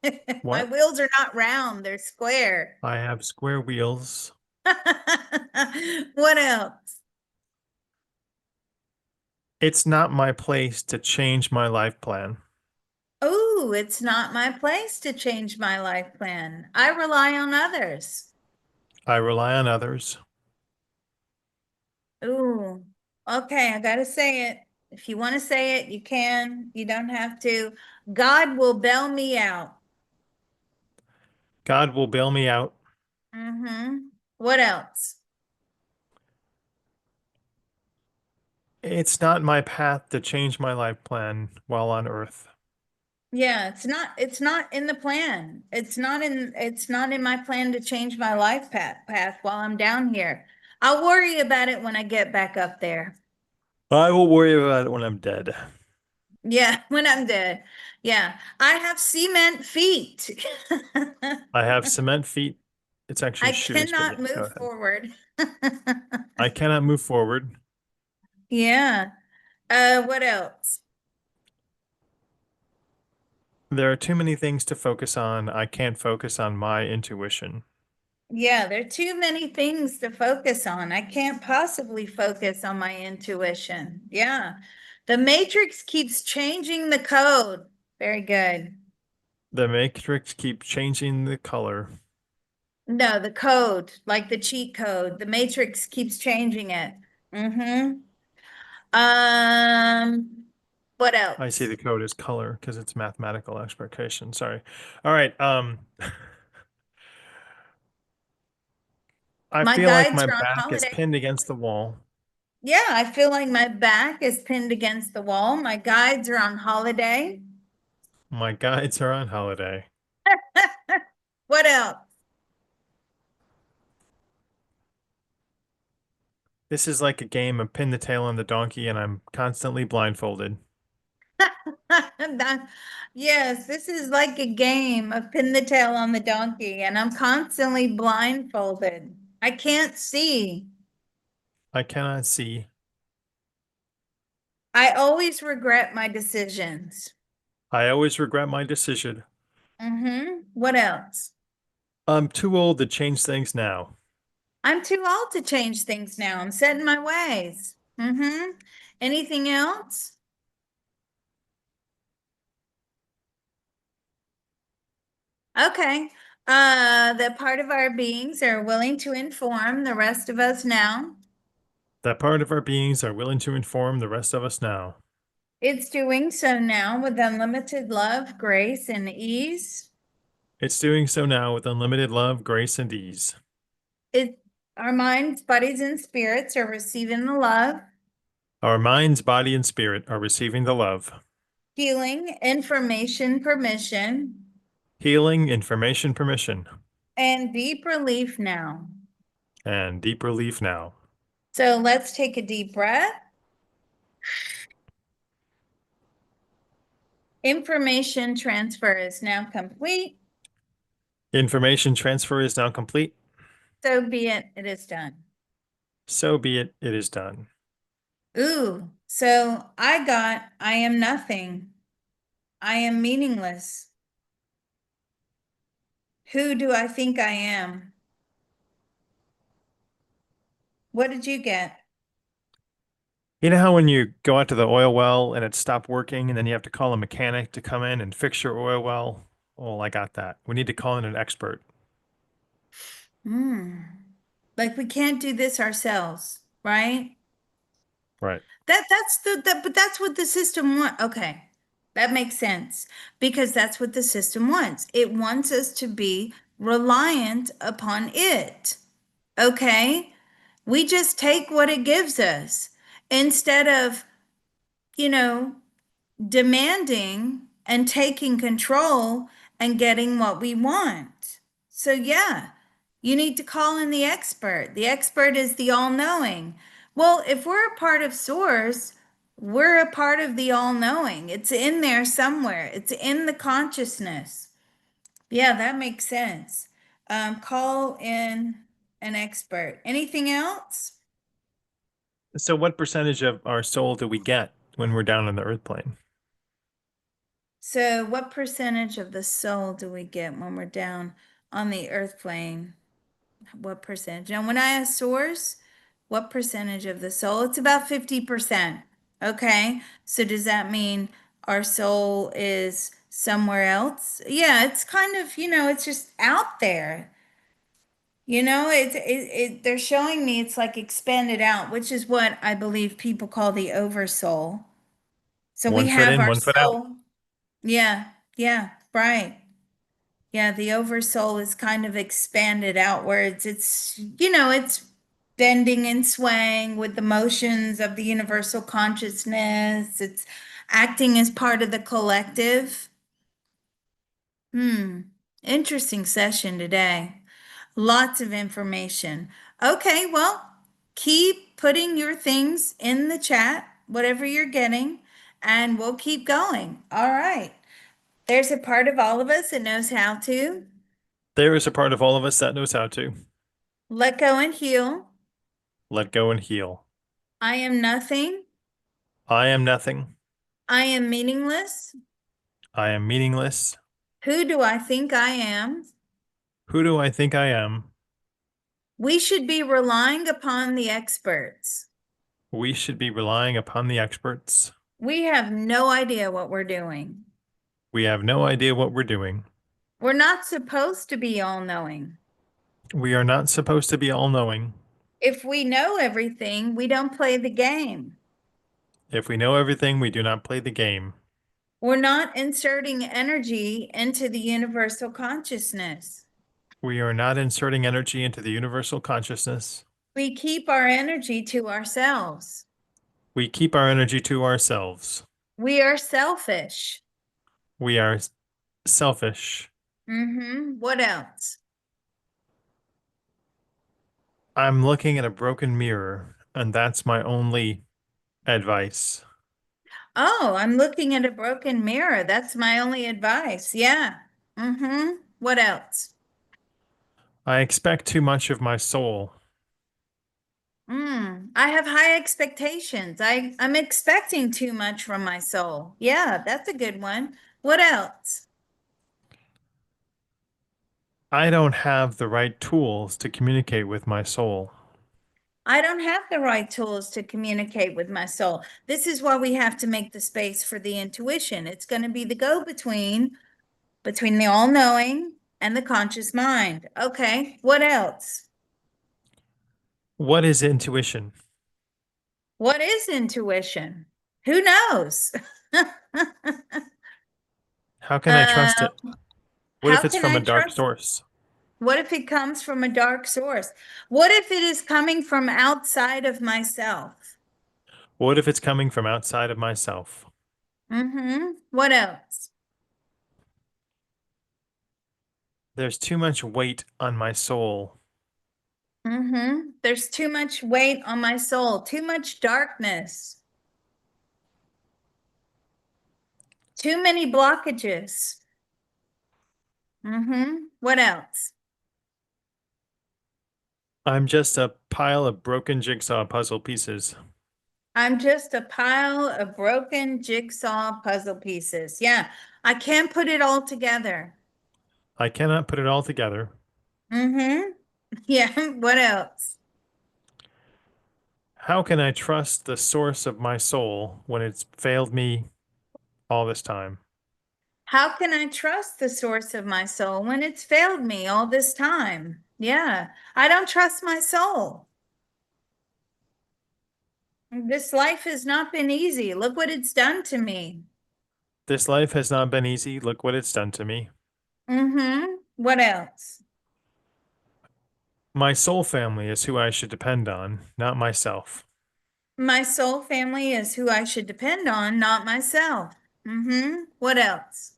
My What? wheels are not round, they're square. I have square wheels. What else? It's not my place to change my life plan. Oh, it's not my place to change my life plan. I rely on others. I rely on others. Ooh, okay, I gotta say it. If you want to say it, you can. You don't have to. God will bail me out. God will bail me out. What else? It's not my path to change my life plan while on earth. Yeah, it's not in the plan. It's not in my plan to change my life path while I'm down here. I'll worry about it when I get back up there. I will worry about it when I'm dead. Yeah, when I'm dead. Yeah, I have cement feet. I have cement feet. It's actually I shoes, but cannot yeah, go move ahead. forward. I cannot move forward. Yeah. What else? There are too many things to focus on. I can't focus on my intuition. Yeah, there are too many things to focus on. I can't possibly focus on my intuition. Yeah. The matrix keeps changing the code. Very good. The matrix keeps changing the color. No, the code, like the cheat code. The matrix keeps changing it. Mm-hmm. What I see else? the code as color because it's mathematical expression. Sorry. All right. I My feel like guides my are on back is holiday. pinned against the wall. Yeah, I feel like my back is pinned against the wall. My guides are on holiday. My guides are on holiday. What else? This is like a game of pin the tail on the donkey, and I'm constantly blindfolded. Yes, this is like a game of pin the tail on the donkey, and I'm constantly blindfolded. I can't see. I cannot see. I always regret my decisions. I always regret my decision. What else? I'm too old to change things now. I'm too old to change things now. I'm set in my ways. Anything else? Okay. That part of our beings are willing to inform the rest of us now. That part of our beings are willing to inform the rest of us now. It's doing so now with unlimited love, grace, and ease. It's doing so now with unlimited love, grace, and ease. It, our minds, bodies, and spirits are receiving the love, Our minds, body, and spirit are receiving the love, healing, information, permission, healing, information, permission, and deep relief now. and deep relief now. So let's take a deep breath. Information transfer is now complete. Information transfer is now complete. So be it, it is done. So be it, it is done. Ooh, so I am nothing. I am meaningless. Who do I think I am? What did you get? You know how when you go out to the oil well and it stopped working and then you have to call a mechanic to come in and fix your oil well? Well, I got that. We need to call in an expert. Hmm. Like we can't do this ourselves, right? Right. But that's what the system want. Okay. That makes sense because that's what the system wants. It wants us to be reliant upon it. Okay? We just take what it gives us instead of, you know, demanding and taking control and getting what we want. So, yeah, you need to call in the expert. The expert is the all knowing. Well, if we're a part of Source, we're a part of the all knowing. It's in there somewhere, it's in the consciousness. Yeah, that makes sense. Call in an expert. Anything else? So what percentage of our soul do we get when we're down on the earth plane? So, what percentage of the soul do we get when we're down on the earth plane? What percentage? Now, when I ask source, what percentage of the soul? It's about 50%. Okay. So, does that mean our soul is somewhere else? Yeah, it's kind of, it's just out there. They're showing me it's like expanded out, which is what I believe people call the oversoul. So, we One foot have in, our one foot out. soul. Yeah, yeah, right. Yeah, the oversoul is kind of expanded outwards. It's bending and swaying with the motions of the universal consciousness. It's acting as part of the collective. Hmm, interesting session today. Lots of information. Okay, well, keep putting your things in the chat, whatever you're getting, and we'll keep going. All right. There's a part of all of us that knows how to There is a part of all of us that knows how to let go and heal. let go and heal. I am nothing. I am nothing. I am meaningless. I am meaningless. Who do I think I am? Who do I think I am? We should be relying upon the experts. We should be relying upon the experts. We have no idea what we're doing. We have no idea what we're doing. We're not supposed to be all knowing. We are not supposed to be all-knowing. If we know everything, we don't play the game. If we know everything, we do not play the game. We're not inserting energy into the universal consciousness. We are not inserting energy into the universal consciousness. We keep our energy to ourselves. We keep our energy to ourselves. We are selfish. We are selfish. What else? I'm looking at a broken mirror, and that's my only advice. Oh, I'm looking at a broken mirror. That's my only advice. Yeah. What else? I expect too much of my soul. I have high expectations. I'm expecting too much from my soul. Yeah, that's a good one. What else? I don't have the right tools to communicate with my soul. I don't have the right tools to communicate with my soul. This is why we have to make the space for the intuition. It's going to be the go-between between the all-knowing and the conscious mind. Okay, what else? What is intuition? What is intuition? Who knows? How can I trust Uh, it? What how if it's can from a I dark trust? source? What if it comes from a dark source? What if it is coming from outside of myself? What if it's coming from outside of myself? What else? There's too much weight on my soul. There's too much weight on my soul, too much darkness, too many blockages. What else? I'm just a pile of broken jigsaw puzzle pieces. I'm just a pile of broken jigsaw puzzle pieces. Yeah, I can't put it all together. I cannot put it all together. Mm-hmm. Yeah, what else? How can I trust the source of my soul when it's failed me all this time? How can I trust the source of my soul when it's failed me all this time? Yeah, I don't trust my soul. This life has not been easy. Look what it's done to me. This life has not been easy. Look what it's done to me. What else? My soul family is who I should depend on, not myself. My soul family is who I should depend on, not myself. What else?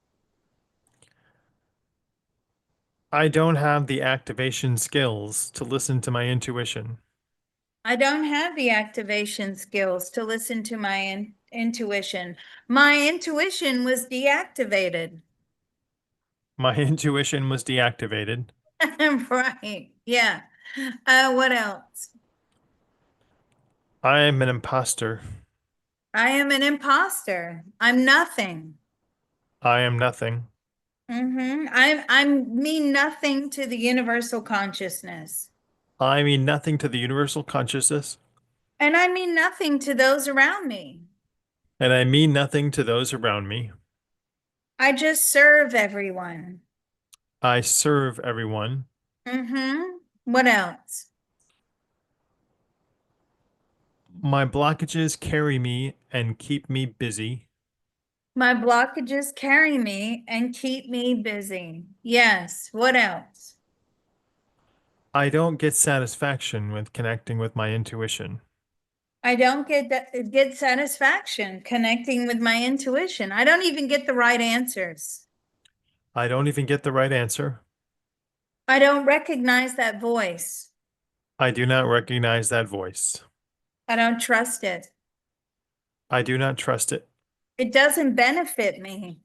I don't have the activation skills to listen to my intuition. I don't have the activation skills to listen to my intuition. My intuition was deactivated. My intuition was deactivated. Right. Yeah. What else? I am an imposter. I am an imposter. I'm nothing. I am nothing. I mean nothing to the universal consciousness. I mean nothing to the universal consciousness, And I mean nothing to those around me. and I mean nothing to those around me. I just serve everyone. I serve everyone. What else? My blockages carry me and keep me busy. My blockages carry me and keep me busy. Yes. What else? I don't get satisfaction with connecting with my intuition. I don't get satisfaction connecting with my intuition. I don't even get the right answers. I don't even get the right answer. I don't recognize that voice. I do not recognize that voice. I don't trust it. I do not trust it. It doesn't benefit me.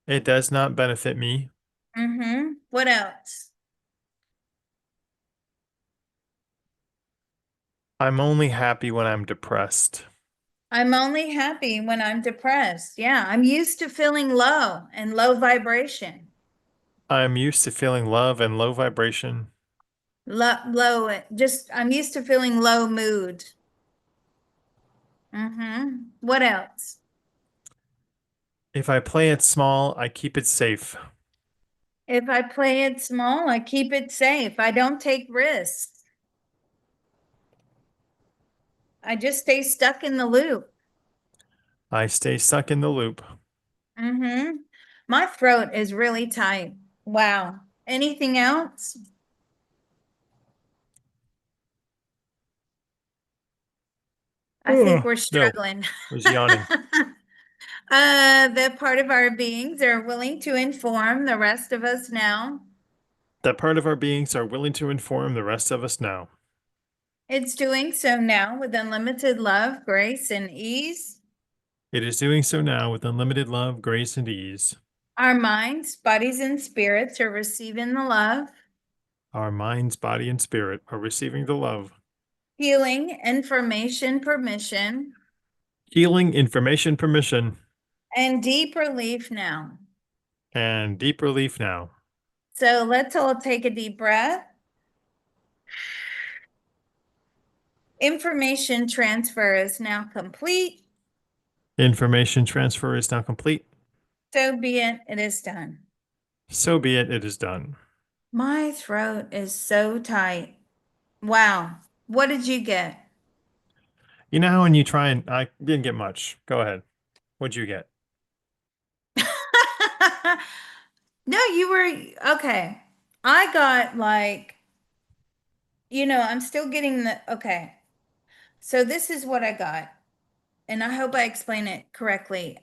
It does not benefit me. What else? I'm only happy when I'm depressed. I'm only happy when I'm depressed. Yeah, I'm used to feeling low and low vibration. I'm used to feeling love and low vibration. Just I'm used to feeling low mood. What else? If I play it small, I keep it safe. If I play it small, I keep it safe. I don't take risks. I just stay stuck in the loop. I stay stuck in the loop. My throat is really tight. Wow. Anything else? I think we're No, struggling. I was yawning. The part of our beings are willing to inform the rest of us now. That part of our beings are willing to inform the rest of us now. It's doing so now with unlimited love, grace, and ease. It is doing so now with unlimited love, grace, and ease. Our minds, bodies, and spirits are receiving the love, Our minds, body, and spirit are receiving the love. healing, information, permission, Healing, information, permission, and deep relief now. and deep relief now. So let's all take a deep breath. Information transfer is now complete. Information transfer is now complete. So be it, it is done. So be it, it is done. My throat is so tight. Wow. What did you get? You know how when you try and I didn't get much. Go ahead. What'd you get? No, you were okay. I got like, I'm still getting okay. So this is what I got, and I hope I explain it correctly.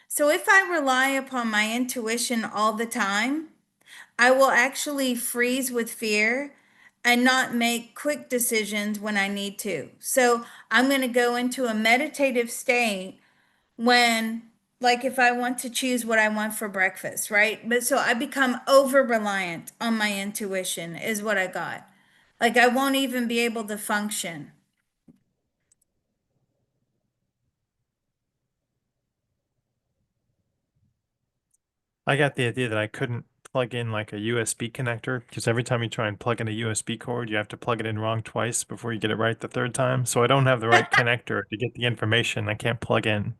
So if I rely upon my intuition all the time, I will actually freeze with fear and not make quick decisions when I need to. So I'm going to go into a meditative state when, like, if I want to choose what I want for breakfast, right? But so I become over reliant on my intuition, is what I got. Like, I won't even be able to function. I got the idea that I couldn't plug in like a USB connector because every time you try and plug in a USB cord, you have to plug it in wrong twice before you get it right the third time. So I don't have the right connector to get the information I can't plug in.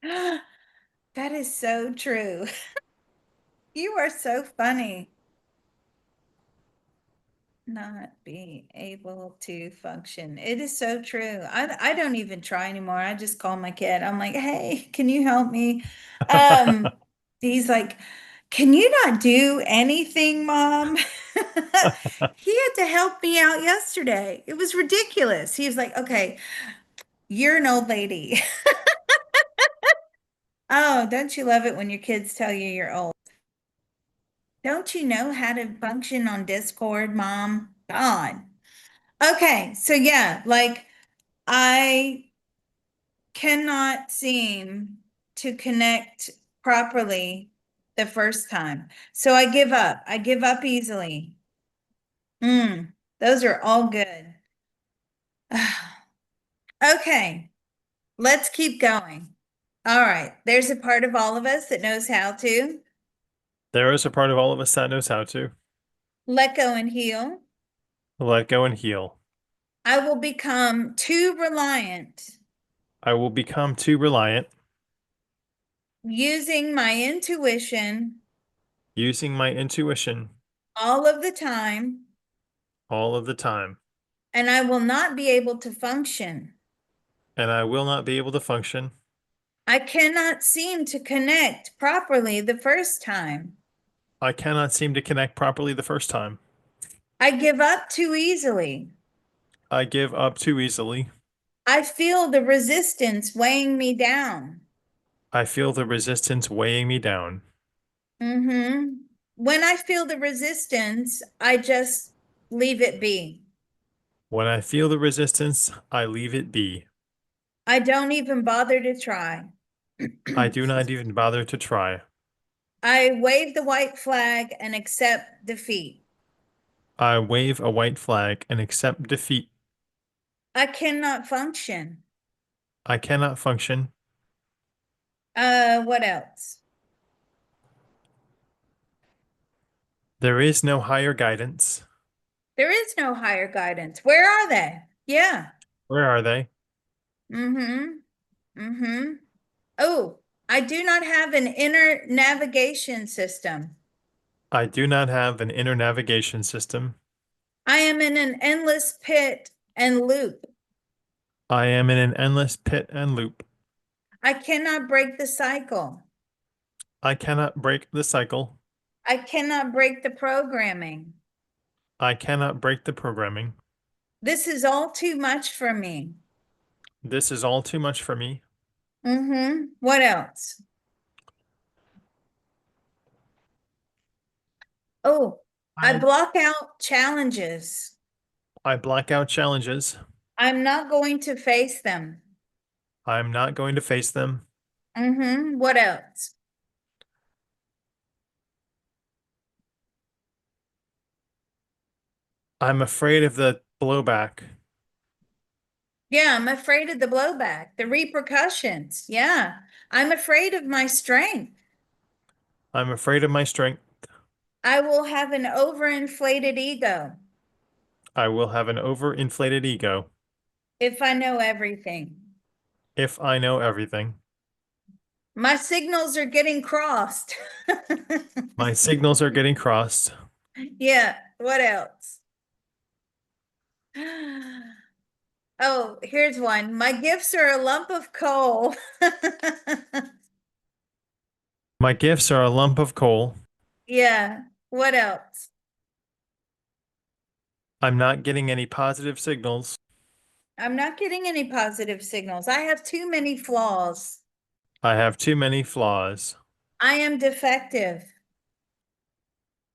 That is so true. You are so funny. Not be able to function. It is so true. I don't even try anymore. I just call my kid. I'm like, hey, can you help me? Um, he's like, can you not do anything, Mom? He had to help me out yesterday. It was ridiculous. He was like, okay, you're an old lady. Oh, don't you love it when your kids tell you you're old? Don't you know how to function on Discord, Mom? God. Okay, so yeah, like I cannot seem to connect properly the first time. So I give up. I give up easily. Those are all good. Okay, let's keep going. All right, there's a part of all of us that knows how to There is a part of all of us that knows how to let go and heal. let go and heal. I will become too reliant I will become too reliant using my intuition using my intuition all of the time, all of the time, and I will not be able to function. and I will not be able to function. I cannot seem to connect properly the first time. I cannot seem to connect properly the first time. I give up too easily. I give up too easily. I feel the resistance weighing me down. I feel the resistance weighing me down. When I feel the resistance, I just leave it be. When I feel the resistance, I leave it be. I don't even bother to try. I do not even bother to try. I wave the white flag and accept defeat. I wave a white flag and accept defeat. I cannot function. I cannot function. What else? There is no higher guidance. There is no higher guidance. Where are they? Yeah. Where are they? Mm-hmm. Mm-hmm. Oh, I do not have an inner navigation system. I do not have an inner navigation system. I am in an endless pit and loop. I am in an endless pit and loop. I cannot break the cycle. I cannot break the cycle. I cannot break the programming. I cannot break the programming. This is all too much for me. This is all too much for me. What else? Oh, I I, block out challenges. I black out challenges. I'm not going to face them. I'm not going to face them. What else? I'm afraid of the blowback. Yeah, I'm afraid of the blowback, the repercussions. Yeah, I'm afraid of my strength. I'm afraid of my strength. I will have an overinflated ego I will have an overinflated ego if I know everything. if I know everything. My signals are getting crossed. My signals are getting crossed. Yeah, what else? Oh, here's one. My gifts are a lump of coal. My gifts are a lump of coal. Yeah, what else? I'm not getting any positive signals. I'm not getting any positive signals. I have too many flaws. I have too many flaws. I am defective.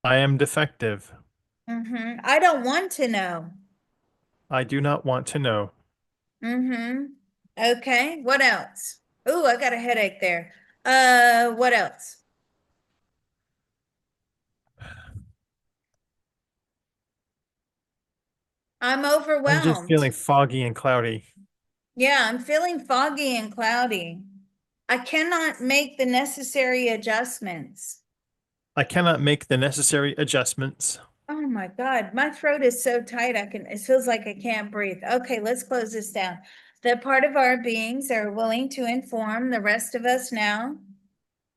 I am defective. I don't want to know. I do not want to know. Mm-hmm. Okay, what else? Ooh, I got a headache there. What else? I'm I'm just overwhelmed. feeling foggy and cloudy. Yeah, I'm feeling foggy and cloudy. I cannot make the necessary adjustments. I cannot make the necessary adjustments. Oh my God, my throat is so tight. It feels like I can't breathe. Okay, let's close this down. That part of our beings are willing to inform the rest of us now.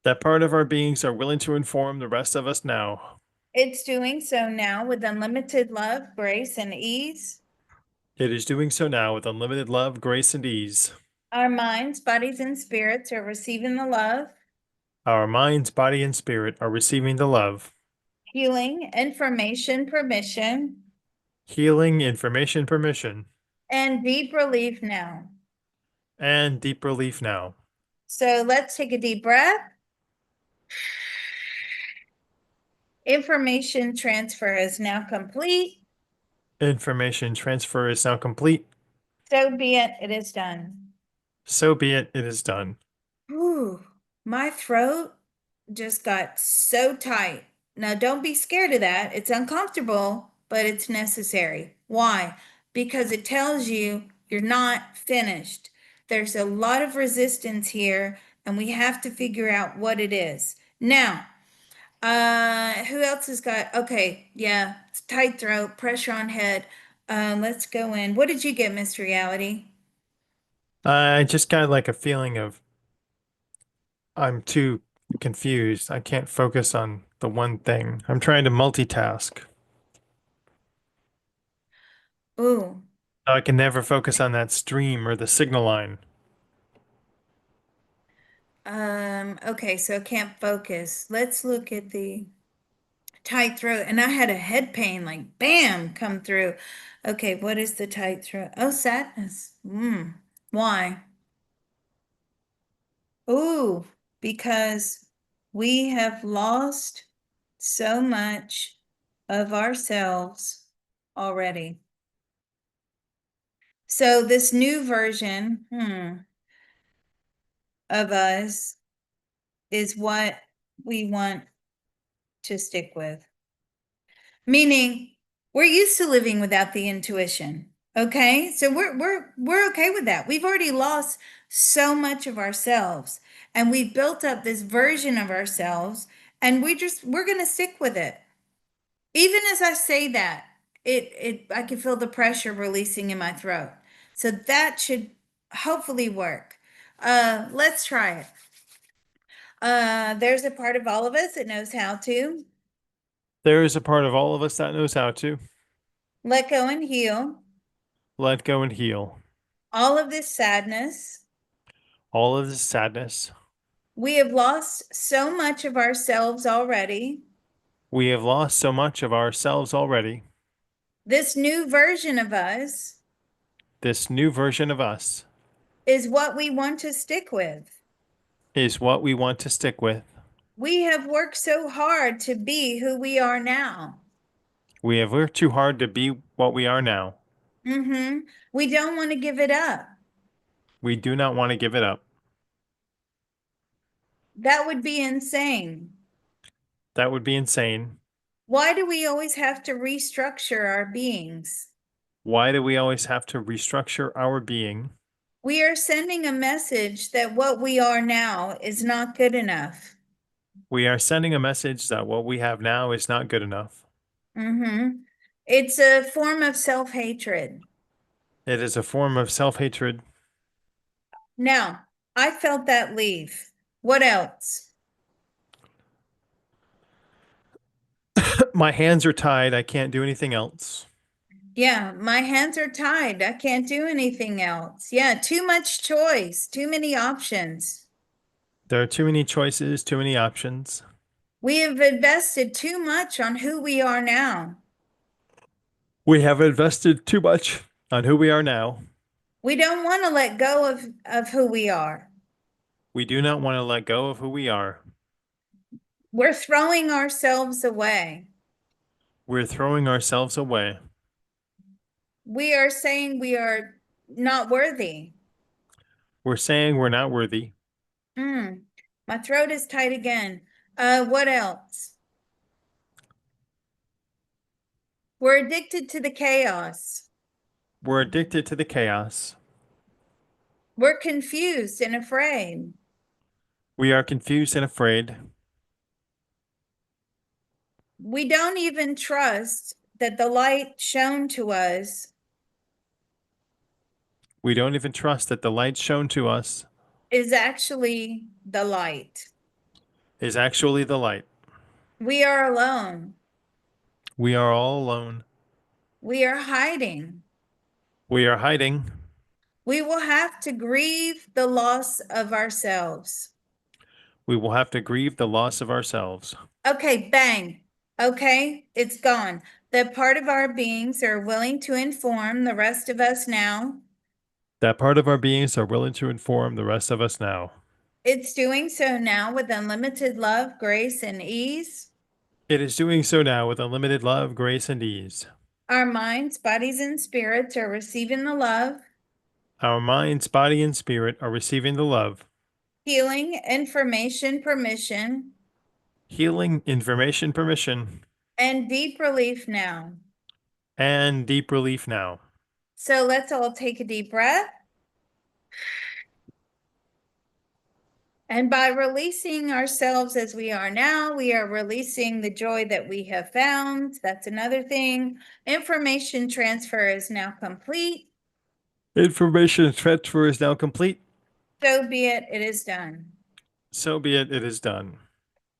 That part of our beings are willing to inform the rest of us now. It's doing so now with unlimited love, grace, and ease. It is doing so now with unlimited love, grace, and ease. Our minds, bodies, and spirits are receiving the love, Our minds, body, and spirit are receiving the love, healing, information, permission, healing, information, permission, and deep relief now. and deep relief now. So let's take a deep breath. Information transfer is now complete. Information transfer is now complete. So be it, it is done. So be it, it is done. Whew, my throat just got so tight. Now, don't be scared of that. It's uncomfortable, but it's necessary. Why? Because it tells you you're not finished. There's a lot of resistance here, and we have to figure out what it is. Now, who else has got, okay, yeah, tight throat, pressure on head. Let's go in. What did you get, Miss Reality? I just got like a feeling of I'm too confused. I can't focus on the one thing. I'm trying to multitask. Ooh, I can never focus on that stream or the signal line. okay, so I can't focus. Let's look at the tight throat. And I had a head pain, like bam, come through. Okay, what is the tight throat? Oh, sadness. Why? Ooh, because we have lost so much of ourselves already. So this new version, of us is what we want to stick with. Meaning we're used to living without the intuition. Okay? So we're okay with that. We've already lost so much of ourselves and we've built up this version of ourselves and we're going to stick with it. Even as I say that, I can feel the pressure releasing in my throat. So that should hopefully work. Let's try it. There's a part of all of us that knows how to There is a part of all of us that knows how to let go and heal let go and heal all of this sadness. all of the sadness. We have lost so much of ourselves already. We have lost so much of ourselves already. This new version of us This new version of us is what we want to stick with. is what we want to stick with. We have worked so hard to be who we are now. We have worked too hard to be what we are now. We don't want to give it up. We do not want to give it up. That would be insane. That would be insane. Why do we always have to restructure our beings? Why do we always have to restructure our being? We are sending a message that what we are now is not good enough. We are sending a message that what we have now is not good enough. It's a form of self-hatred. It is a form of self-hatred. Now, I felt that leave. What else? My hands are tied. I can't do anything else. Yeah, my hands are tied. I can't do anything else. Yeah, too much choice, too many options. There are too many choices, too many options. We have invested too much on who we are now. We have invested too much on who we are now. We don't want to let go of who we are. We do not want to let go of who we are. We're throwing ourselves away. We're throwing ourselves away. We are saying we are not worthy. We're saying we're not worthy. My throat is tight again. What else? We're addicted to the chaos. We're addicted to the chaos. We're confused and afraid. We are confused and afraid. We don't even trust that the light shown to us We don't even trust that the light shown to us is actually the light. is actually the light. We are alone. We are all alone. We are hiding. We are hiding. We will have to grieve the loss of ourselves. We will have to grieve the loss of ourselves. Okay, bang. Okay, it's gone. That part of our beings are willing to inform the rest of us now. That part of our beings are willing to inform the rest of us now. It's doing so now with unlimited love, grace, and ease. It is doing so now with unlimited love, grace, and ease. Our minds, bodies, and spirits are receiving the love, Our minds, body, and spirit are receiving the love, healing, information, permission, healing, information, permission, and deep relief now. and deep relief now. So let's all take a deep breath. And by releasing ourselves as we are now, we are releasing the joy that we have found. That's another thing. Information transfer is now complete. Information transfer is now complete. So be it, it is done. So be it, it is done.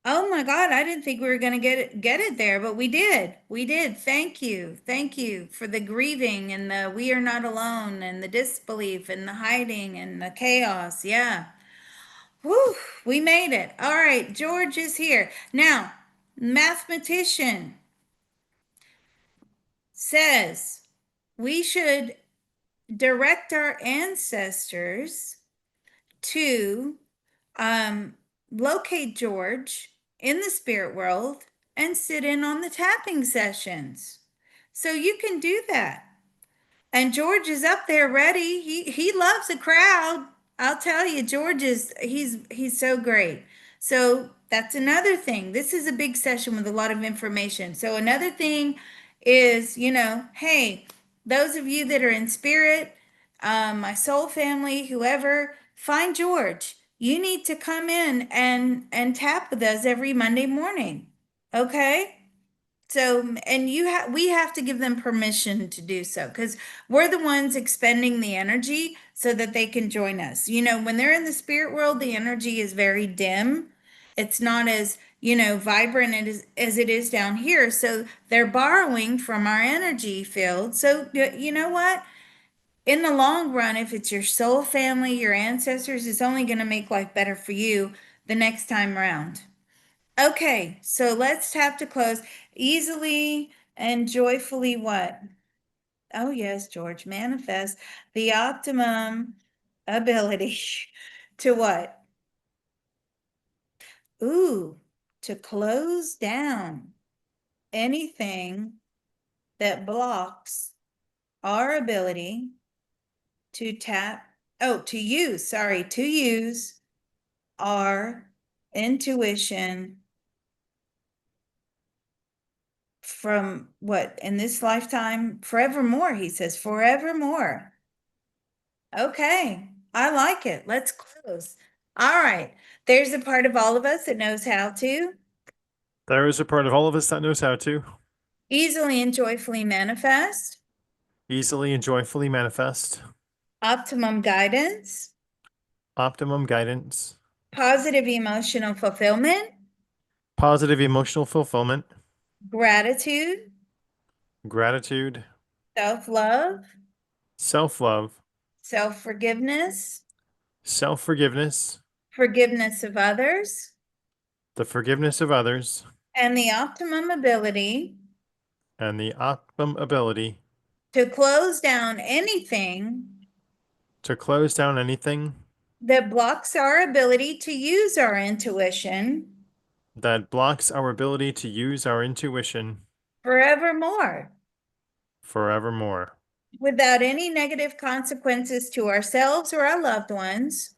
Oh my God, I didn't think we were going to get it there, but we did. We did. Thank you. Thank you for the grieving and the we are not alone and the disbelief and the hiding and the chaos. Yeah. Whew, we made it. All right, George is here. Now, mathematician says we should direct our ancestors to locate George in the spirit world and sit in on the tapping sessions. So you can do that. And George is up there ready. He loves a crowd. I'll tell you, George is he's so great. So that's another thing. This is a big session with a lot of information. So another thing is, hey, those of you that are in spirit, my soul family, whoever, find George. You need to come in and tap with us every Monday morning. Okay? So, and we have to give them permission to do so because we're the ones expending the energy so that they can join us. When they're in the spirit world, the energy is very dim. It's not as, vibrant as it is down here. So they're borrowing from our energy field. So, you know what? In the long run, if it's your soul family, your ancestors, it's only going to make life better for you the next time around. Okay, so let's tap to close. Easily and joyfully what? Oh, yes, George, manifest the optimum ability to what? Ooh, to close down anything that blocks our ability to to use our intuition from what in this lifetime forevermore, he says forevermore. Okay, I like it. Let's close. All right, there's a part of all of us that knows how to There is a part of all of us that knows how to easily and joyfully manifest easily and joyfully manifest optimum guidance optimum guidance positive emotional fulfillment, positive emotional fulfillment, gratitude, gratitude, self-love, self-love, self-forgiveness, self-forgiveness, forgiveness of others, the forgiveness of others, and the optimum ability and the optimum ability to close down anything to close down anything that blocks our ability to use our intuition that blocks our ability to use our intuition forevermore, forevermore, without any negative consequences to ourselves or our loved ones,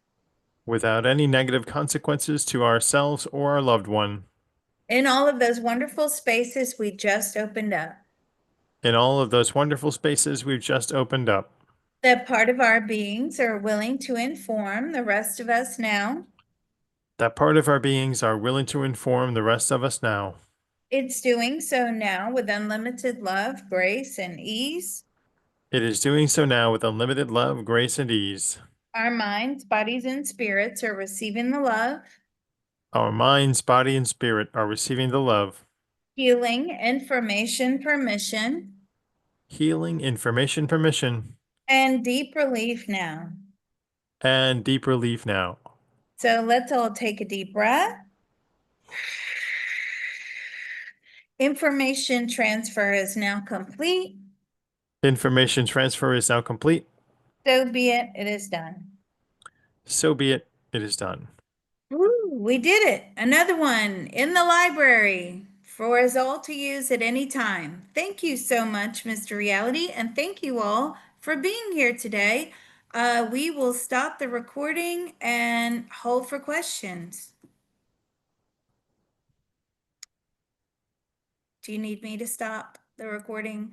without any negative consequences to ourselves or our loved one, in all of those wonderful spaces we just opened up. in all of those wonderful spaces we've just opened up. That part of our beings are willing to inform the rest of us now. That part of our beings are willing to inform the rest of us now. It's doing so now with unlimited love, grace, and ease. It is doing so now with unlimited love, grace, and ease. Our minds, bodies, and spirits are receiving the love, Our minds, body, and spirit are receiving the love, healing, information, permission, healing, information, permission, and deep relief now. and deep relief now. So let's all take a deep breath. Information transfer is now complete. Information transfer is now complete. So be it, it is done. So be it. It is done. Woo, we did it. Another one in the library for us all to use at any time. Thank you so much, Mr. Reality, and thank you all for being here today. We will stop the recording and hold for questions. Do you need me to stop the recording?